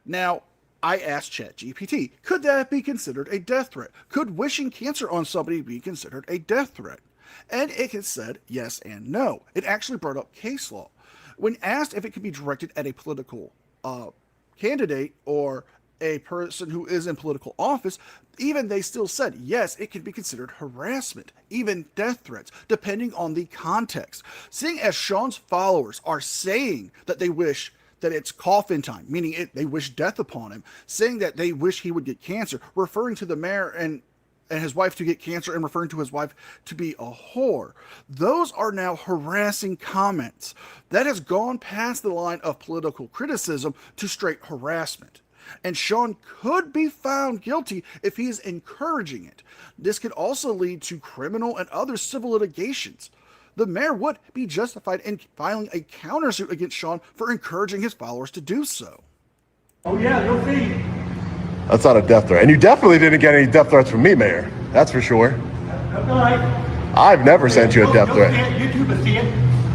Now, I asked ChatGPT, could that be considered a death threat? Could wishing cancer on somebody be considered a death threat? And it had said yes and no. It actually brought up case law. When asked if it could be directed at a political candidate or a person who is in political office, even they still said, yes, it can be considered harassment, even death threats, depending on the context. Seeing as Sean's followers are saying that they wish that it's coffin time, meaning they wish death upon him, saying that they wish he would get cancer, referring to the mayor and his wife to get cancer, and referring to his wife to be a whore. Those are now harassing comments. That has gone past the line of political criticism to straight harassment. And Sean could be found guilty if he is encouraging it. This could also lead to criminal and other civil litigations. The mayor would be justified in filing a countersuit against Sean for encouraging his followers to do so. Oh yeah, you'll see. That's not a death threat. And you definitely didn't get any death threats from me, Mayor. That's for sure. That's all right. I've never sent you a death threat. YouTube will see it.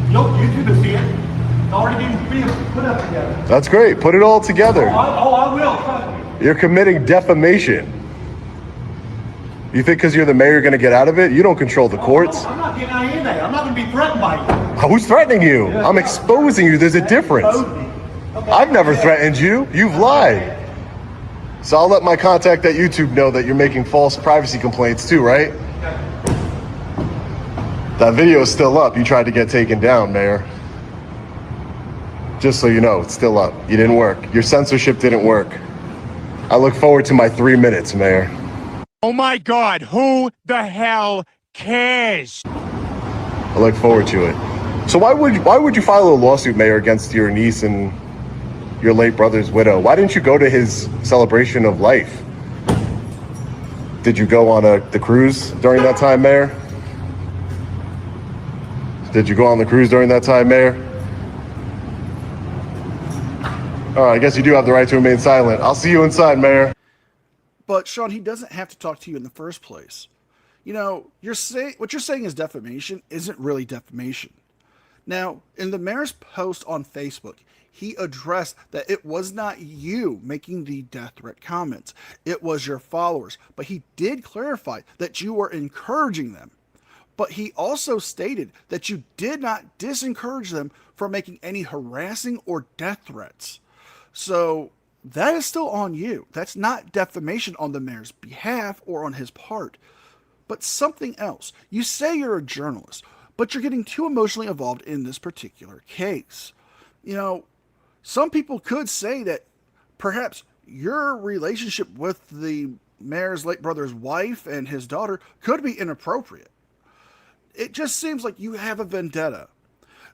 YouTube will see it. It's already been put up together. That's great. Put it all together. I will. Trust me. You're committing defamation. You think because you're the mayor you're going to get out of it? You don't control the courts. I'm not getting out of there. I'm not going to be threatened by you. Who's threatening you? I'm exposing you. There's a difference. I've never threatened you. You've lied. So I'll let my contact at YouTube know that you're making false privacy complaints too, right? That video is still up. You tried to get taken down, Mayor. Just so you know, it's still up. You didn't work. Your censorship didn't work. I look forward to my 3 minutes, Mayor. Oh my God, who the hell cares? I look forward to it. So why would you file a lawsuit, Mayor, against your niece and your late brother's widow? Why didn't you go to his celebration of life? Did you go on the cruise during that time, Mayor? Did you go on the cruise during that time, Mayor? All right, I guess you do have the right to remain silent. I'll see you inside, Mayor. But Sean, he doesn't have to talk to you in the first place. You know, what you're saying is defamation isn't really defamation. Now, in the mayor's post on Facebook, he addressed that it was not you making the death threat comments. It was your followers. But he did clarify that you were encouraging them. But he also stated that you did not disencourage them from making any harassing or death threats. So that is still on you. That's not defamation on the mayor's behalf or on his part. But something else. You say you're a journalist, but you're getting too emotionally involved in this particular case. You know, some people could say that perhaps your relationship with the mayor's late brother's wife and his daughter could be inappropriate. It just seems like you have a vendetta.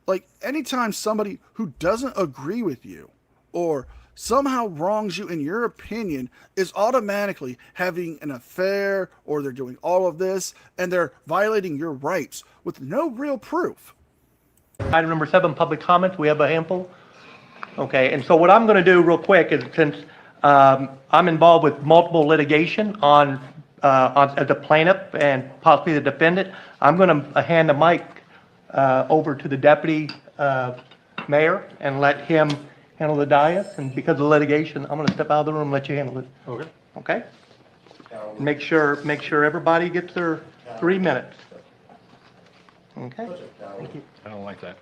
Like anytime somebody who doesn't agree with you or somehow wrongs you in your opinion is automatically having an affair, or they're doing all of this and they're violating your rights with no real proof. Item number 7, public comments. We have a handful. Okay, and so what I'm going to do real quick is, since I'm involved with multiple litigation as a plaintiff and possibly the defendant, I'm going to hand the mic over to the deputy mayor and let him handle the dais. And because of the litigation, I'm going to step out of the room and let you handle it. Okay. Okay? Make sure everybody gets their 3 minutes. Okay? Thank you. I don't like that.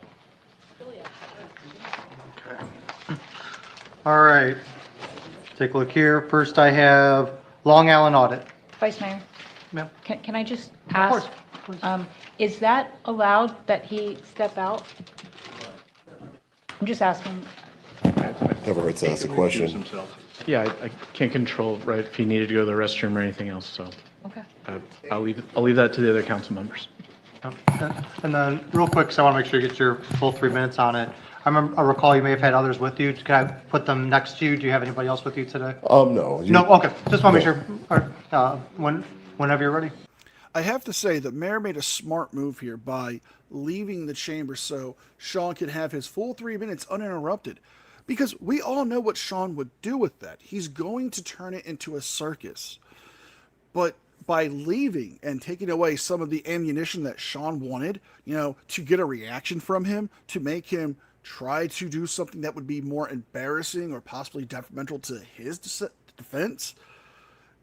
All right. Take a look here. First, I have Long Island Audit. Vice Mayor, Ma'am? can I just Of ask, course. is that allowed that he step out? I'm just asking. Never hurts to ask a question. Yeah, I can't control, right, if he needed to go to the restroom or anything else, so. Okay. I'll leave that to the other council members. And then, real quick, because I want to make sure you get your full 3 minutes on it. I recall you may have had others with you. Can I put them next to you? Do you have anybody else with you today? No. No, okay. Just want to make sure. All right. Whenever you're ready. I have to say the mayor made a smart move here by leaving the chamber so Sean could have his full 3 minutes uninterrupted. Because we all know what Sean would do with that. He's going to turn it into a circus. But by leaving and taking away some of the ammunition that Sean wanted, to get a reaction from him, to make him try to do something that would be more embarrassing or possibly detrimental to his defense,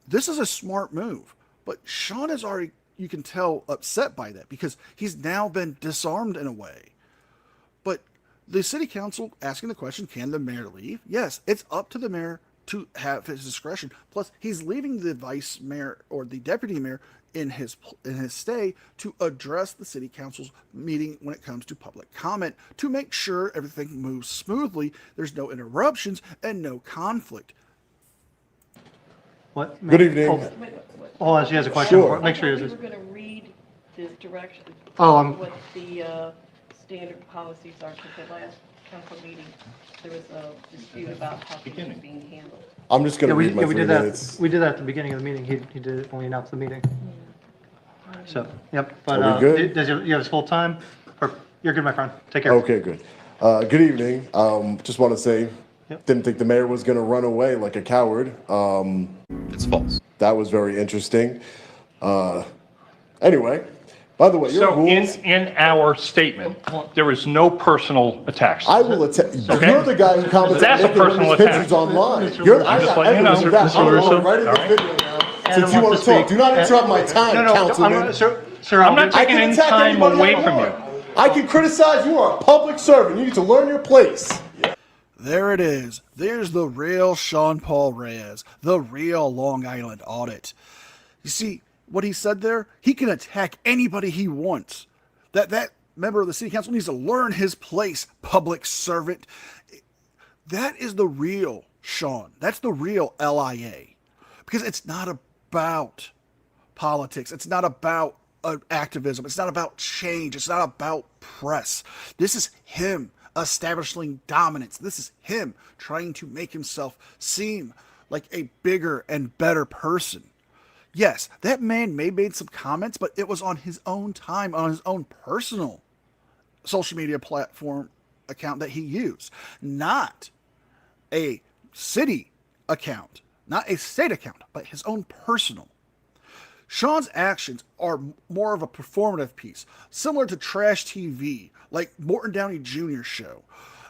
this is a smart move. But Sean is already, you can tell, upset by that because he's now been disarmed in a way. But the city council asking the question, can the mayor leave? Yes, it's up to the mayor to have his discretion. Plus, he's leaving the vice mayor or the deputy mayor in his stay to address the city council's meeting when it comes to public comment to make sure everything moves smoothly, there's no interruptions, and no conflict. What? Good evening. Hold on, she has a question. Sure. Make sure We were going to read the direction. What the standard policies are, because at last council meeting, there was a dispute about how things were being handled. I'm just going to read my 3 did minutes. that. We did that at the beginning of the meeting. He did it when we announced the meeting. So, yep. But Are we good? Does you have his full time? Or you're good, my friend. Take care. Okay, good. Good evening. Just want to say, didn't think the mayor was going to run away like a coward. It's false. That was very interesting. Anyway, by the way, your So rules. in our statement, there was no personal attacks. I will attack. Okay. You're the guy who commented That's a on making personal women's attack. pictures online. Mr. You're, Russo, I just got letting you know. evidence of that. Mr. I'm Russo, writing all this right. video now. Since you want to talk, do not interrupt my time, councilman. Sir, I'm not taking any time away from you. I can criticize. You are a public servant. You need to learn your place. There it is. There's the real Sean Paul Reyes, the real Long Island Audit. You see what he said there? He can attack anybody he wants. That member of the city council needs to learn his place, public servant. That is the real Sean. That's the real LIA. Because it's not about politics. It's not about activism. It's not about change. It's not about press. This is him establishing dominance. This is him trying to make himself seem like a bigger and better person. Yes, that man may have made some comments, but it was on his own time, on his own personal social media platform account that he used, not a city account, not a state account, but his own personal. Sean's actions are more of a performative piece, similar to trash TV, like Morton Downey Jr. show,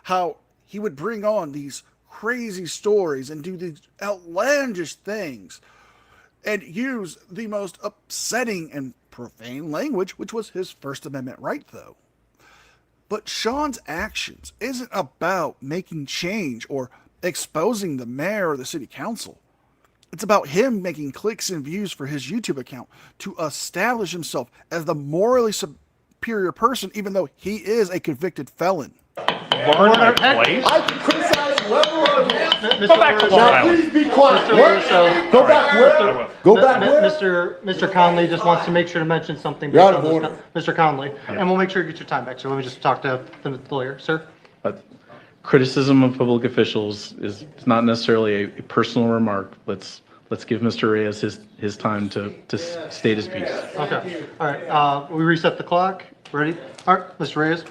how he would bring on these crazy stories and do these outlandish things and use the most upsetting and profane language, which was his First Amendment right, though. But Sean's actions isn't about making change or exposing the mayor or the city council. It's about him making clicks and views for his YouTube account to establish himself as the morally superior person, even though he is a convicted felon. Learn my place. I can criticize whoever Go back to Long Now, Island. please be quiet. Mr. What? Russo. Go back where? Go back where? Mr. Conley just wants to make sure to mention something. You're out of order. Mr. Conley, and we'll make sure you get your time back. So let me just talk to the lawyer, sir. Criticism of public officials is not necessarily a personal remark. Let's give Mr. Reyes his time to state his piece. Okay. All right. We reset the clock. Ready? All right, Mr. Reyes.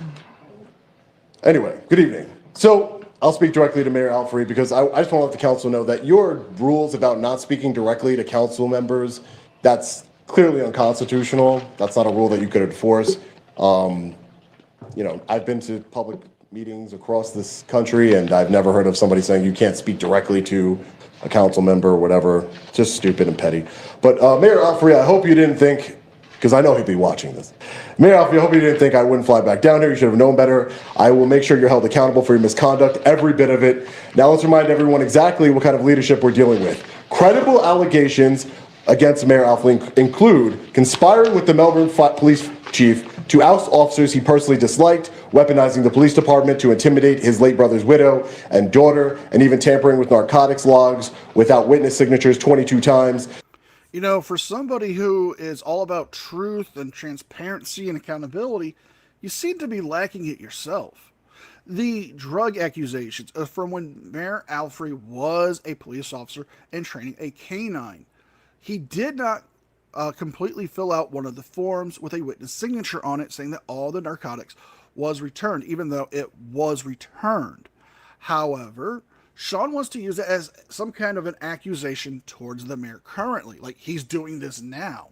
Anyway, good evening. So I'll speak directly to Mayor Alfrey because I just want to let the council know that your rules about not speaking directly to council members, that's clearly unconstitutional. That's not a rule that you could enforce. I've been to public meetings across this country and I've never heard of somebody saying you can't speak directly to a council member or whatever. Just stupid and petty. But Mayor Alfrey, I hope you didn't think, because I know he'd be watching this. Mayor Alfrey, I hope you didn't think I wouldn't fly back down here. You should have known better. I will make sure you're held accountable for your misconduct, every bit of it. Now let's remind everyone exactly what kind of leadership we're dealing with. Credible allegations against Mayor Alfrey include conspiring with the Melbourne police chief to oust officers he personally disliked, weaponizing the police department to intimidate his late brother's widow and daughter, and even tampering with narcotics logs without witness signatures 22 times. You know, for somebody who is all about truth and transparency and accountability, you seem to be lacking it yourself. The drug accusations are from when Mayor Alfrey was a police officer and training a canine. He did not completely fill out one of the forms with a witness signature on it saying that all the narcotics was returned, even though it was returned. However, Sean wants to use it as some kind of an accusation towards the mayor currently, like he's doing this now.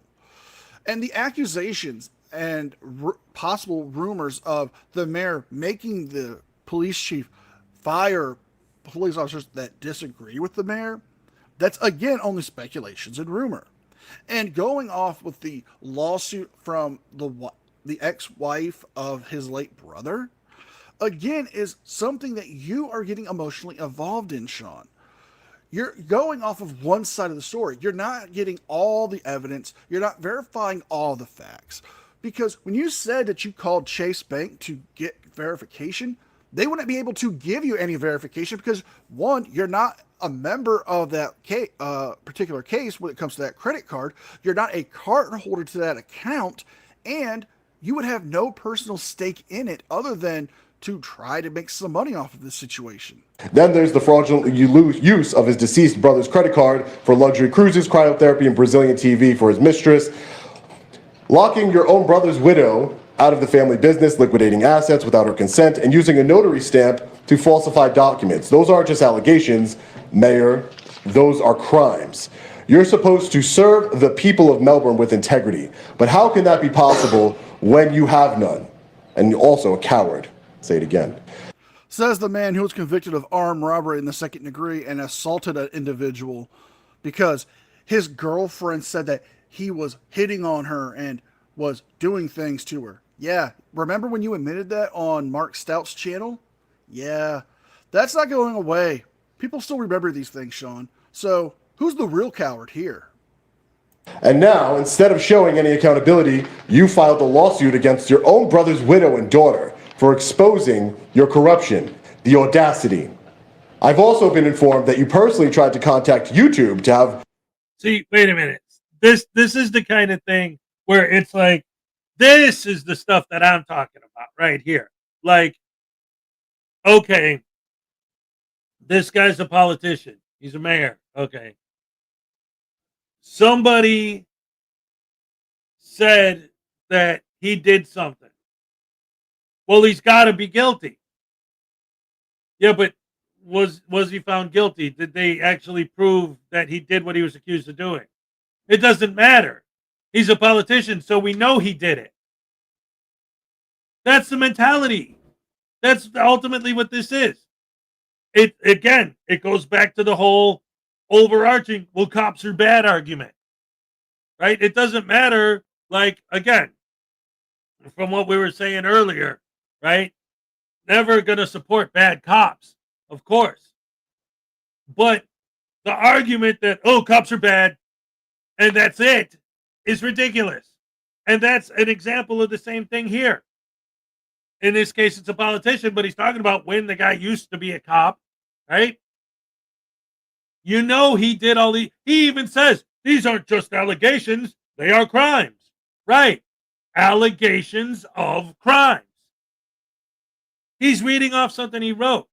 And the accusations and possible rumors of the mayor making the police chief fire police officers that disagree with the mayor, that's again only speculations and rumor. And going off with the lawsuit from the ex-wife of his late brother, again, is something that you are getting emotionally involved in, Sean. You're going off of one side of the story. You're not getting all the evidence. You're not verifying all the facts. Because when you said that you called Chase Bank to get verification, they wouldn't be able to give you any verification because, one, you're not a member of that particular case when it comes to that credit card. You're not a card holder to that account, and you would have no personal stake in it other than to try to make some money off of this situation. Then there's the fraudulent use of his deceased brother's credit card for luxury cruises, cryotherapy, and Brazilian TV for his mistress. Locking your own brother's widow out of the family business, liquidating assets without her consent, and using a notary stamp to falsify documents. Those aren't just allegations, Mayor. Those are crimes. You're supposed to serve the people of Melbourne with integrity. But how can that be possible when you have none? And you're also a coward. Say it again. Says the man who was convicted of armed robbery in the second degree and assaulted an individual because his girlfriend said that he was hitting on her and was doing things to her. Yeah, remember when you admitted that on Mark Stout's channel? Yeah, that's not going away. People still remember these things, Sean. So, who's the real coward here? And now, instead of showing any accountability, you filed a lawsuit against your own brother's widow and daughter for exposing your corruption. The audacity. I've also been informed that you personally tried to contact YouTube to have... See, wait a minute. This is the kind of thing where it's like, this is the stuff that I'm talking about right here. Like, okay, this guy's a politician. He's a mayor. Okay. Somebody said that he did something. Well, he's got to be guilty. Yeah, but was he found guilty? Did they actually prove that he did what he was accused of doing? It doesn't matter. He's a politician, so we know he did it. That's the mentality. That's ultimately what this is. It goes back to the whole overarching, well, cops are bad argument. Right? It doesn't matter, like, again, from what we were saying earlier, right? Never going to support bad cops, of course. But the argument that, oh, cops are bad, and that's it, is ridiculous. And that's an example of the same thing here. In this case, it's a politician, but he's talking about when the guy used to be a cop, right? You know he did all the... He even says, these aren't just allegations, they are crimes. Right. Allegations of crimes. He's reading off something he wrote.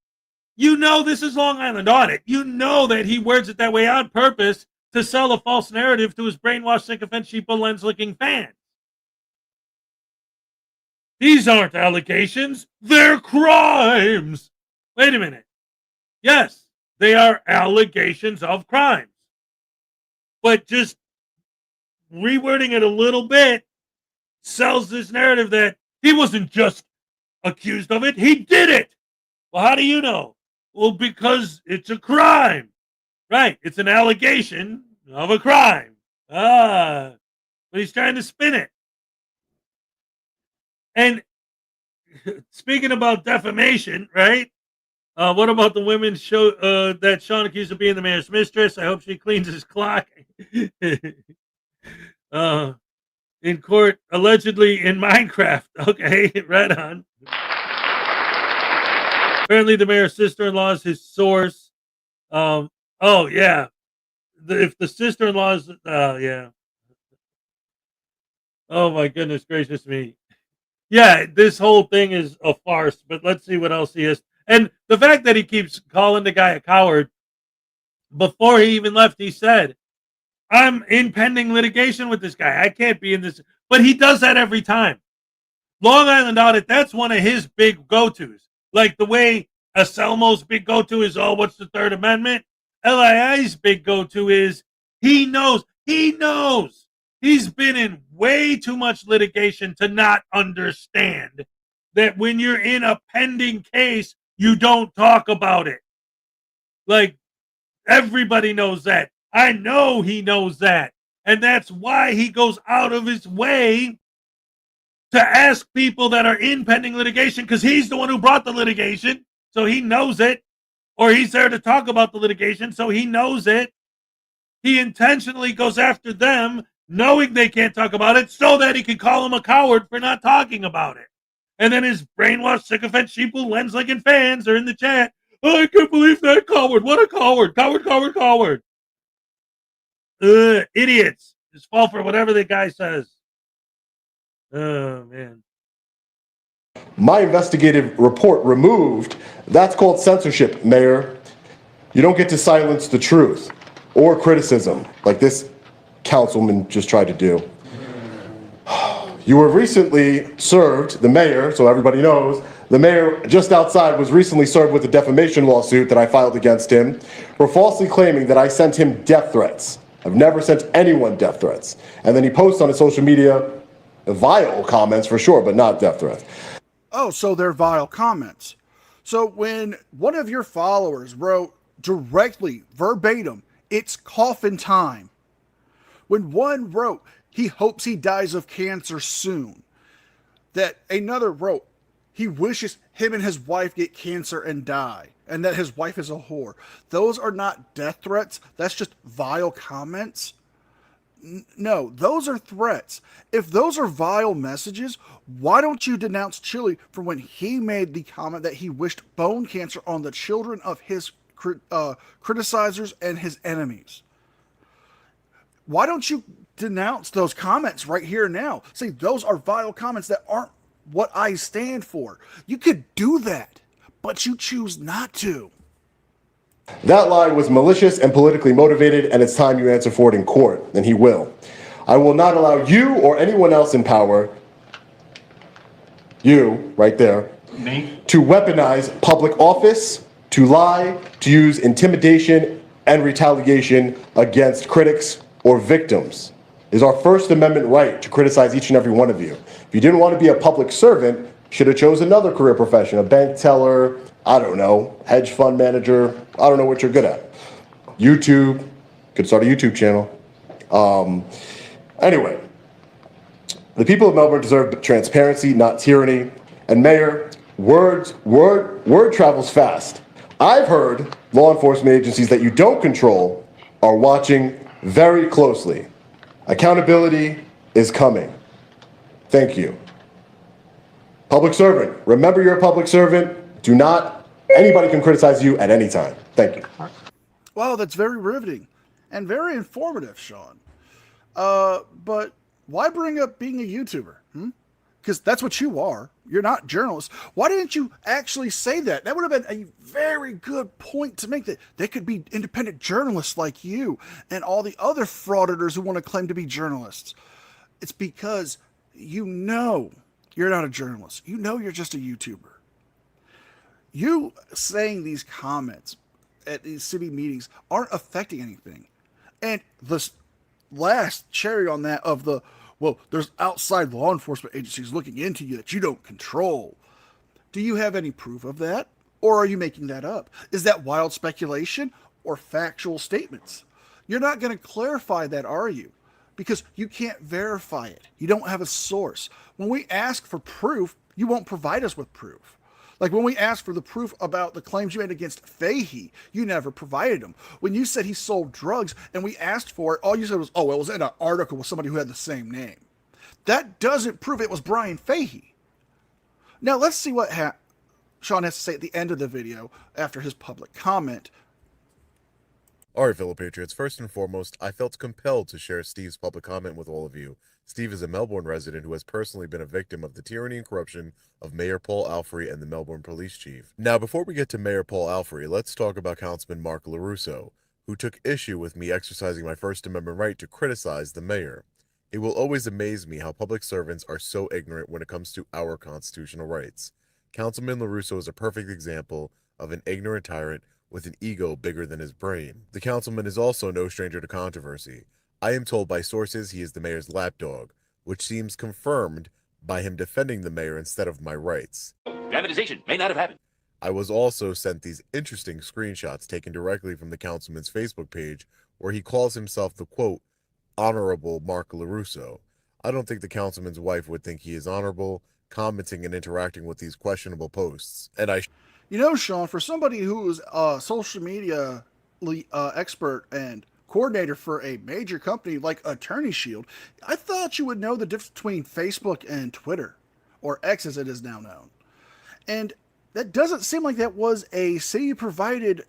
You know this is Long Island Audit. You know that he words it that way on purpose to sell a false narrative to his brainwashed, sycophant, sheeple, lens-licking fans. These aren't allegations. They're crimes. Wait a minute. Yes, they are allegations of crimes. But just rewording it a little bit sells this narrative that he wasn't just accused of it. He did it. Well, how do you know? Well, because it's a crime. Right. It's an allegation of a crime. But he's trying to spin it. And speaking about defamation, right? What about the women show that Sean accused of being the mayor's mistress? I hope she cleans his clock. In court, allegedly in Minecraft. Okay, right on. Apparently, the mayor's sister-in-law is his source. Oh yeah, if the sister-in-law is, yeah. Oh my goodness gracious me. Yeah, this whole thing is a farce. But let's see what else he is. And the fact that he keeps calling the guy a coward. Before he even left, he said, I'm in pending litigation with this guy. I can't be in this. But he does that every time. Long Island Audit, that's one of his big go-tos. Like the way Anselmo's big go-to is, oh, what's the Third Amendment? LII's big go-to is he knows. He's been in way too much litigation to not understand that when you're in a pending case, you don't talk about it. Like, everybody knows that. I know he knows that. And that's why he goes out of his way to ask people that are in pending litigation, because he's the one who brought the litigation, so he knows it. Or he's there to talk about the litigation, so he knows it. He intentionally goes after them, knowing they can't talk about it, so that he can call them a coward for not talking about it. And then his brainwashed sycophant sheeple lens-licking fans are in the chat. Oh, I can't believe that coward. What a coward. Coward. Idiots. Just fall for whatever the guy says. Oh, man. My investigative report removed. That's called censorship, Mayor. You don't get to silence the truth or criticism like this councilman just tried to do. You were recently served, the mayor, so everybody knows, the mayor just outside was recently served with a defamation lawsuit that I filed against him for falsely claiming that I sent him death threats. I've never sent anyone death threats. And then he posts on his social media vile comments for sure, but not death threats. Oh, so they're vile comments. So when one of your followers wrote directly, verbatim, it's coffin time. When one wrote, he hopes he dies of cancer soon. That another wrote, he wishes him and his wife get cancer and die. And that his wife is a whore. Those are not death threats. That's just vile comments. No, those are threats. If those are vile messages, why don't you denounce Chili for when he made the comment that he wished bone cancer on the children of his criticizers and his enemies? Why don't you denounce those comments right here and now? Say those are vile comments that aren't what I stand for. You could do that, but you choose not to. That lie was malicious and politically motivated, and it's time you answer for it in court, and he will. I will not allow you or anyone else in power, you, right there, Me? to weaponize public office, to lie, to use intimidation and retaliation against critics or victims. It is our First Amendment right to criticize each and every one of you. If you didn't want to be a public servant, you should have chose another career profession, a bank teller, I don't know, hedge fund manager, I don't know what you're good at. YouTube, could start a YouTube channel. Anyway, the people of Melbourne deserve transparency, not tyranny. And Mayor, word travels fast. I've heard law enforcement agencies that you don't control are watching very closely. Accountability is coming. Thank you. Public servant, remember you're a public servant. Anybody can criticize you at any time. Thank you. Wow, that's very riveting and very informative, Sean. But why bring up being a YouTuber? Because that's what you are. You're not journalists. Why didn't you actually say that? That would have been a very good point to make, that they could be independent journalists like you and all the other frauditors who want to claim to be journalists. It's because you know you're not a journalist. You know you're just a YouTuber. You saying these comments at these city meetings aren't affecting anything. And the last cherry on that of the, well, there's outside law enforcement agencies looking into you that you don't control. Do you have any proof of that? Or are you making that up? Is that wild speculation? or factual statements. You're not going to clarify that, are you? Because you can't verify it. You don't have a source. When we ask for proof, you won't provide us with proof. Like when we asked for the proof about the claims you made against Fahey, you never provided them. When you said he sold drugs and we asked for it, all you said was, oh, it was in an article with somebody who had the same name. That doesn't prove it was Brian Fahey. Now let's see what Sean has to say at the end of the video after his public comment. Alright, fellow Patriots, first and foremost, I felt compelled to share Steve's public comment with all of you. Steve is a Melbourne resident who has personally been a victim of the tyranny and corruption of Mayor Paul Alfrey and the Melbourne Police Chief. Now, before we get to Mayor Paul Alfrey, let's talk about Councilman Mark LaRusso, who took issue with me exercising my First Amendment right to criticize the mayor. It will always amaze me how public servants are so ignorant when it comes to our constitutional rights. Councilman LaRusso is a perfect example of an ignorant tyrant with an ego bigger than his brain. The councilman is also no stranger to controversy. I am told by sources he is the mayor's lapdog, which seems confirmed by him defending the mayor instead of my rights. Dramatization may not have happened. I was also sent these interesting screenshots taken directly from the councilman's Facebook page where he calls himself the, quote, Honorable Mark LaRusso. I don't think the councilman's wife would think he is honorable, commenting and interacting with these questionable posts. And You know, Sean, for somebody who's a social media expert and coordinator for a major company like Attorney Shield, I thought you would know the difference between Facebook and Twitter, or X as it is now known. And that doesn't seem like that was a city-provided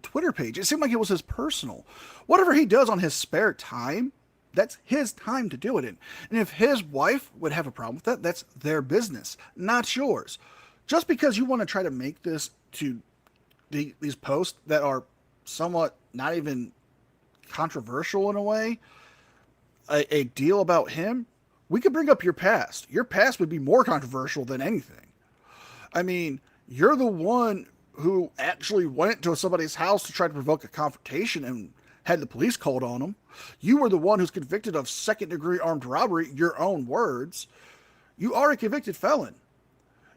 Twitter page. It seemed like it was his personal. Whatever he does on his spare time, that's his time to do it in. And if his wife would have a problem with that, that's their business, not yours. Just because you want to try to make this to these posts that are somewhat not even controversial in a way, a deal about him, we could bring up your past. Your past would be more controversial than anything. I mean, you're the one who actually went to somebody's house to try to provoke a confrontation and had the police called on him. You were the one who's convicted of second-degree armed robbery, your own words. You are a convicted felon.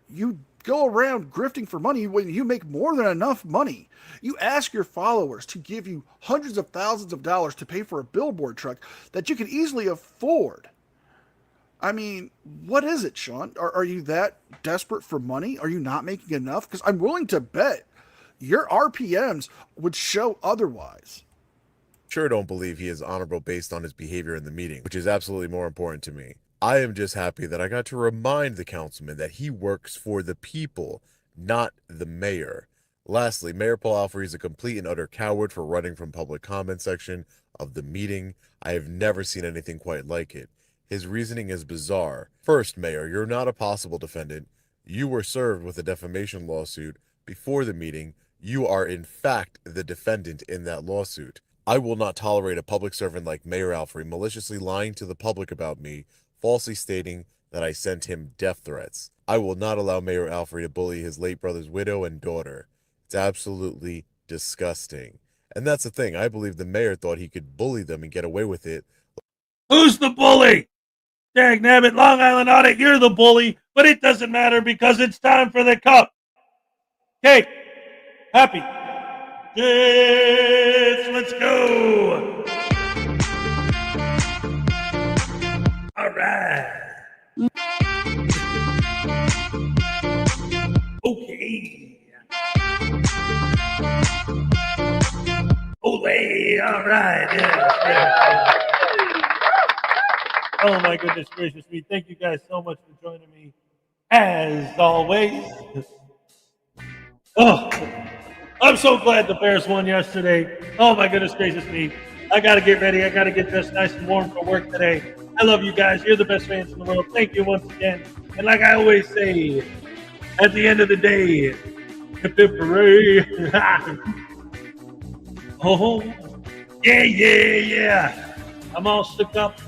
You go around grifting for money when you make more than enough money. You ask your followers to give you hundreds of thousands of dollars to pay for a billboard truck that you can easily afford. I mean, what is it, Sean? Are you that desperate for money? Are you not making enough? Because I'm willing to bet your RPMs would show otherwise. Sure don't believe he is honorable based on his behavior in the meeting, which is absolutely more important to me. I am just happy that I got to remind the councilman that he works for the people, not the mayor. Lastly, Mayor Paul Alfrey is a complete and utter coward for running from public comment section of the meeting. I have never seen anything quite like it. His reasoning is bizarre. First, Mayor, you're not a possible defendant. You were served with a defamation lawsuit before the meeting. You are in fact the defendant in that lawsuit. I will not tolerate a public servant like Mayor Alfrey maliciously lying to the public about me, falsely stating that I sent him death threats. I will not allow Mayor Alfrey to bully his late brother's widow and daughter. It's absolutely disgusting. And that's the thing, I believe the mayor thought he could bully them and get away with it. Who's the bully? Dag nabbit, Long Island Audit, you're the bully, but it doesn't matter because it's time for the cup. Okay, happy. Yes, let's go. All right. Okay. Ole, all right. Yeah. Oh my goodness gracious me. Thank you guys so much for joining me. As always. Oh, I'm so glad the Bears won yesterday. Oh my goodness gracious me. I got to get ready. I got to get dressed nice and warm for work today. I love you guys. You're the best fans in the world. Thank you once again. And like I always say, at the end of the day, hip hip hooray. Oh, yeah. I'm all shook up.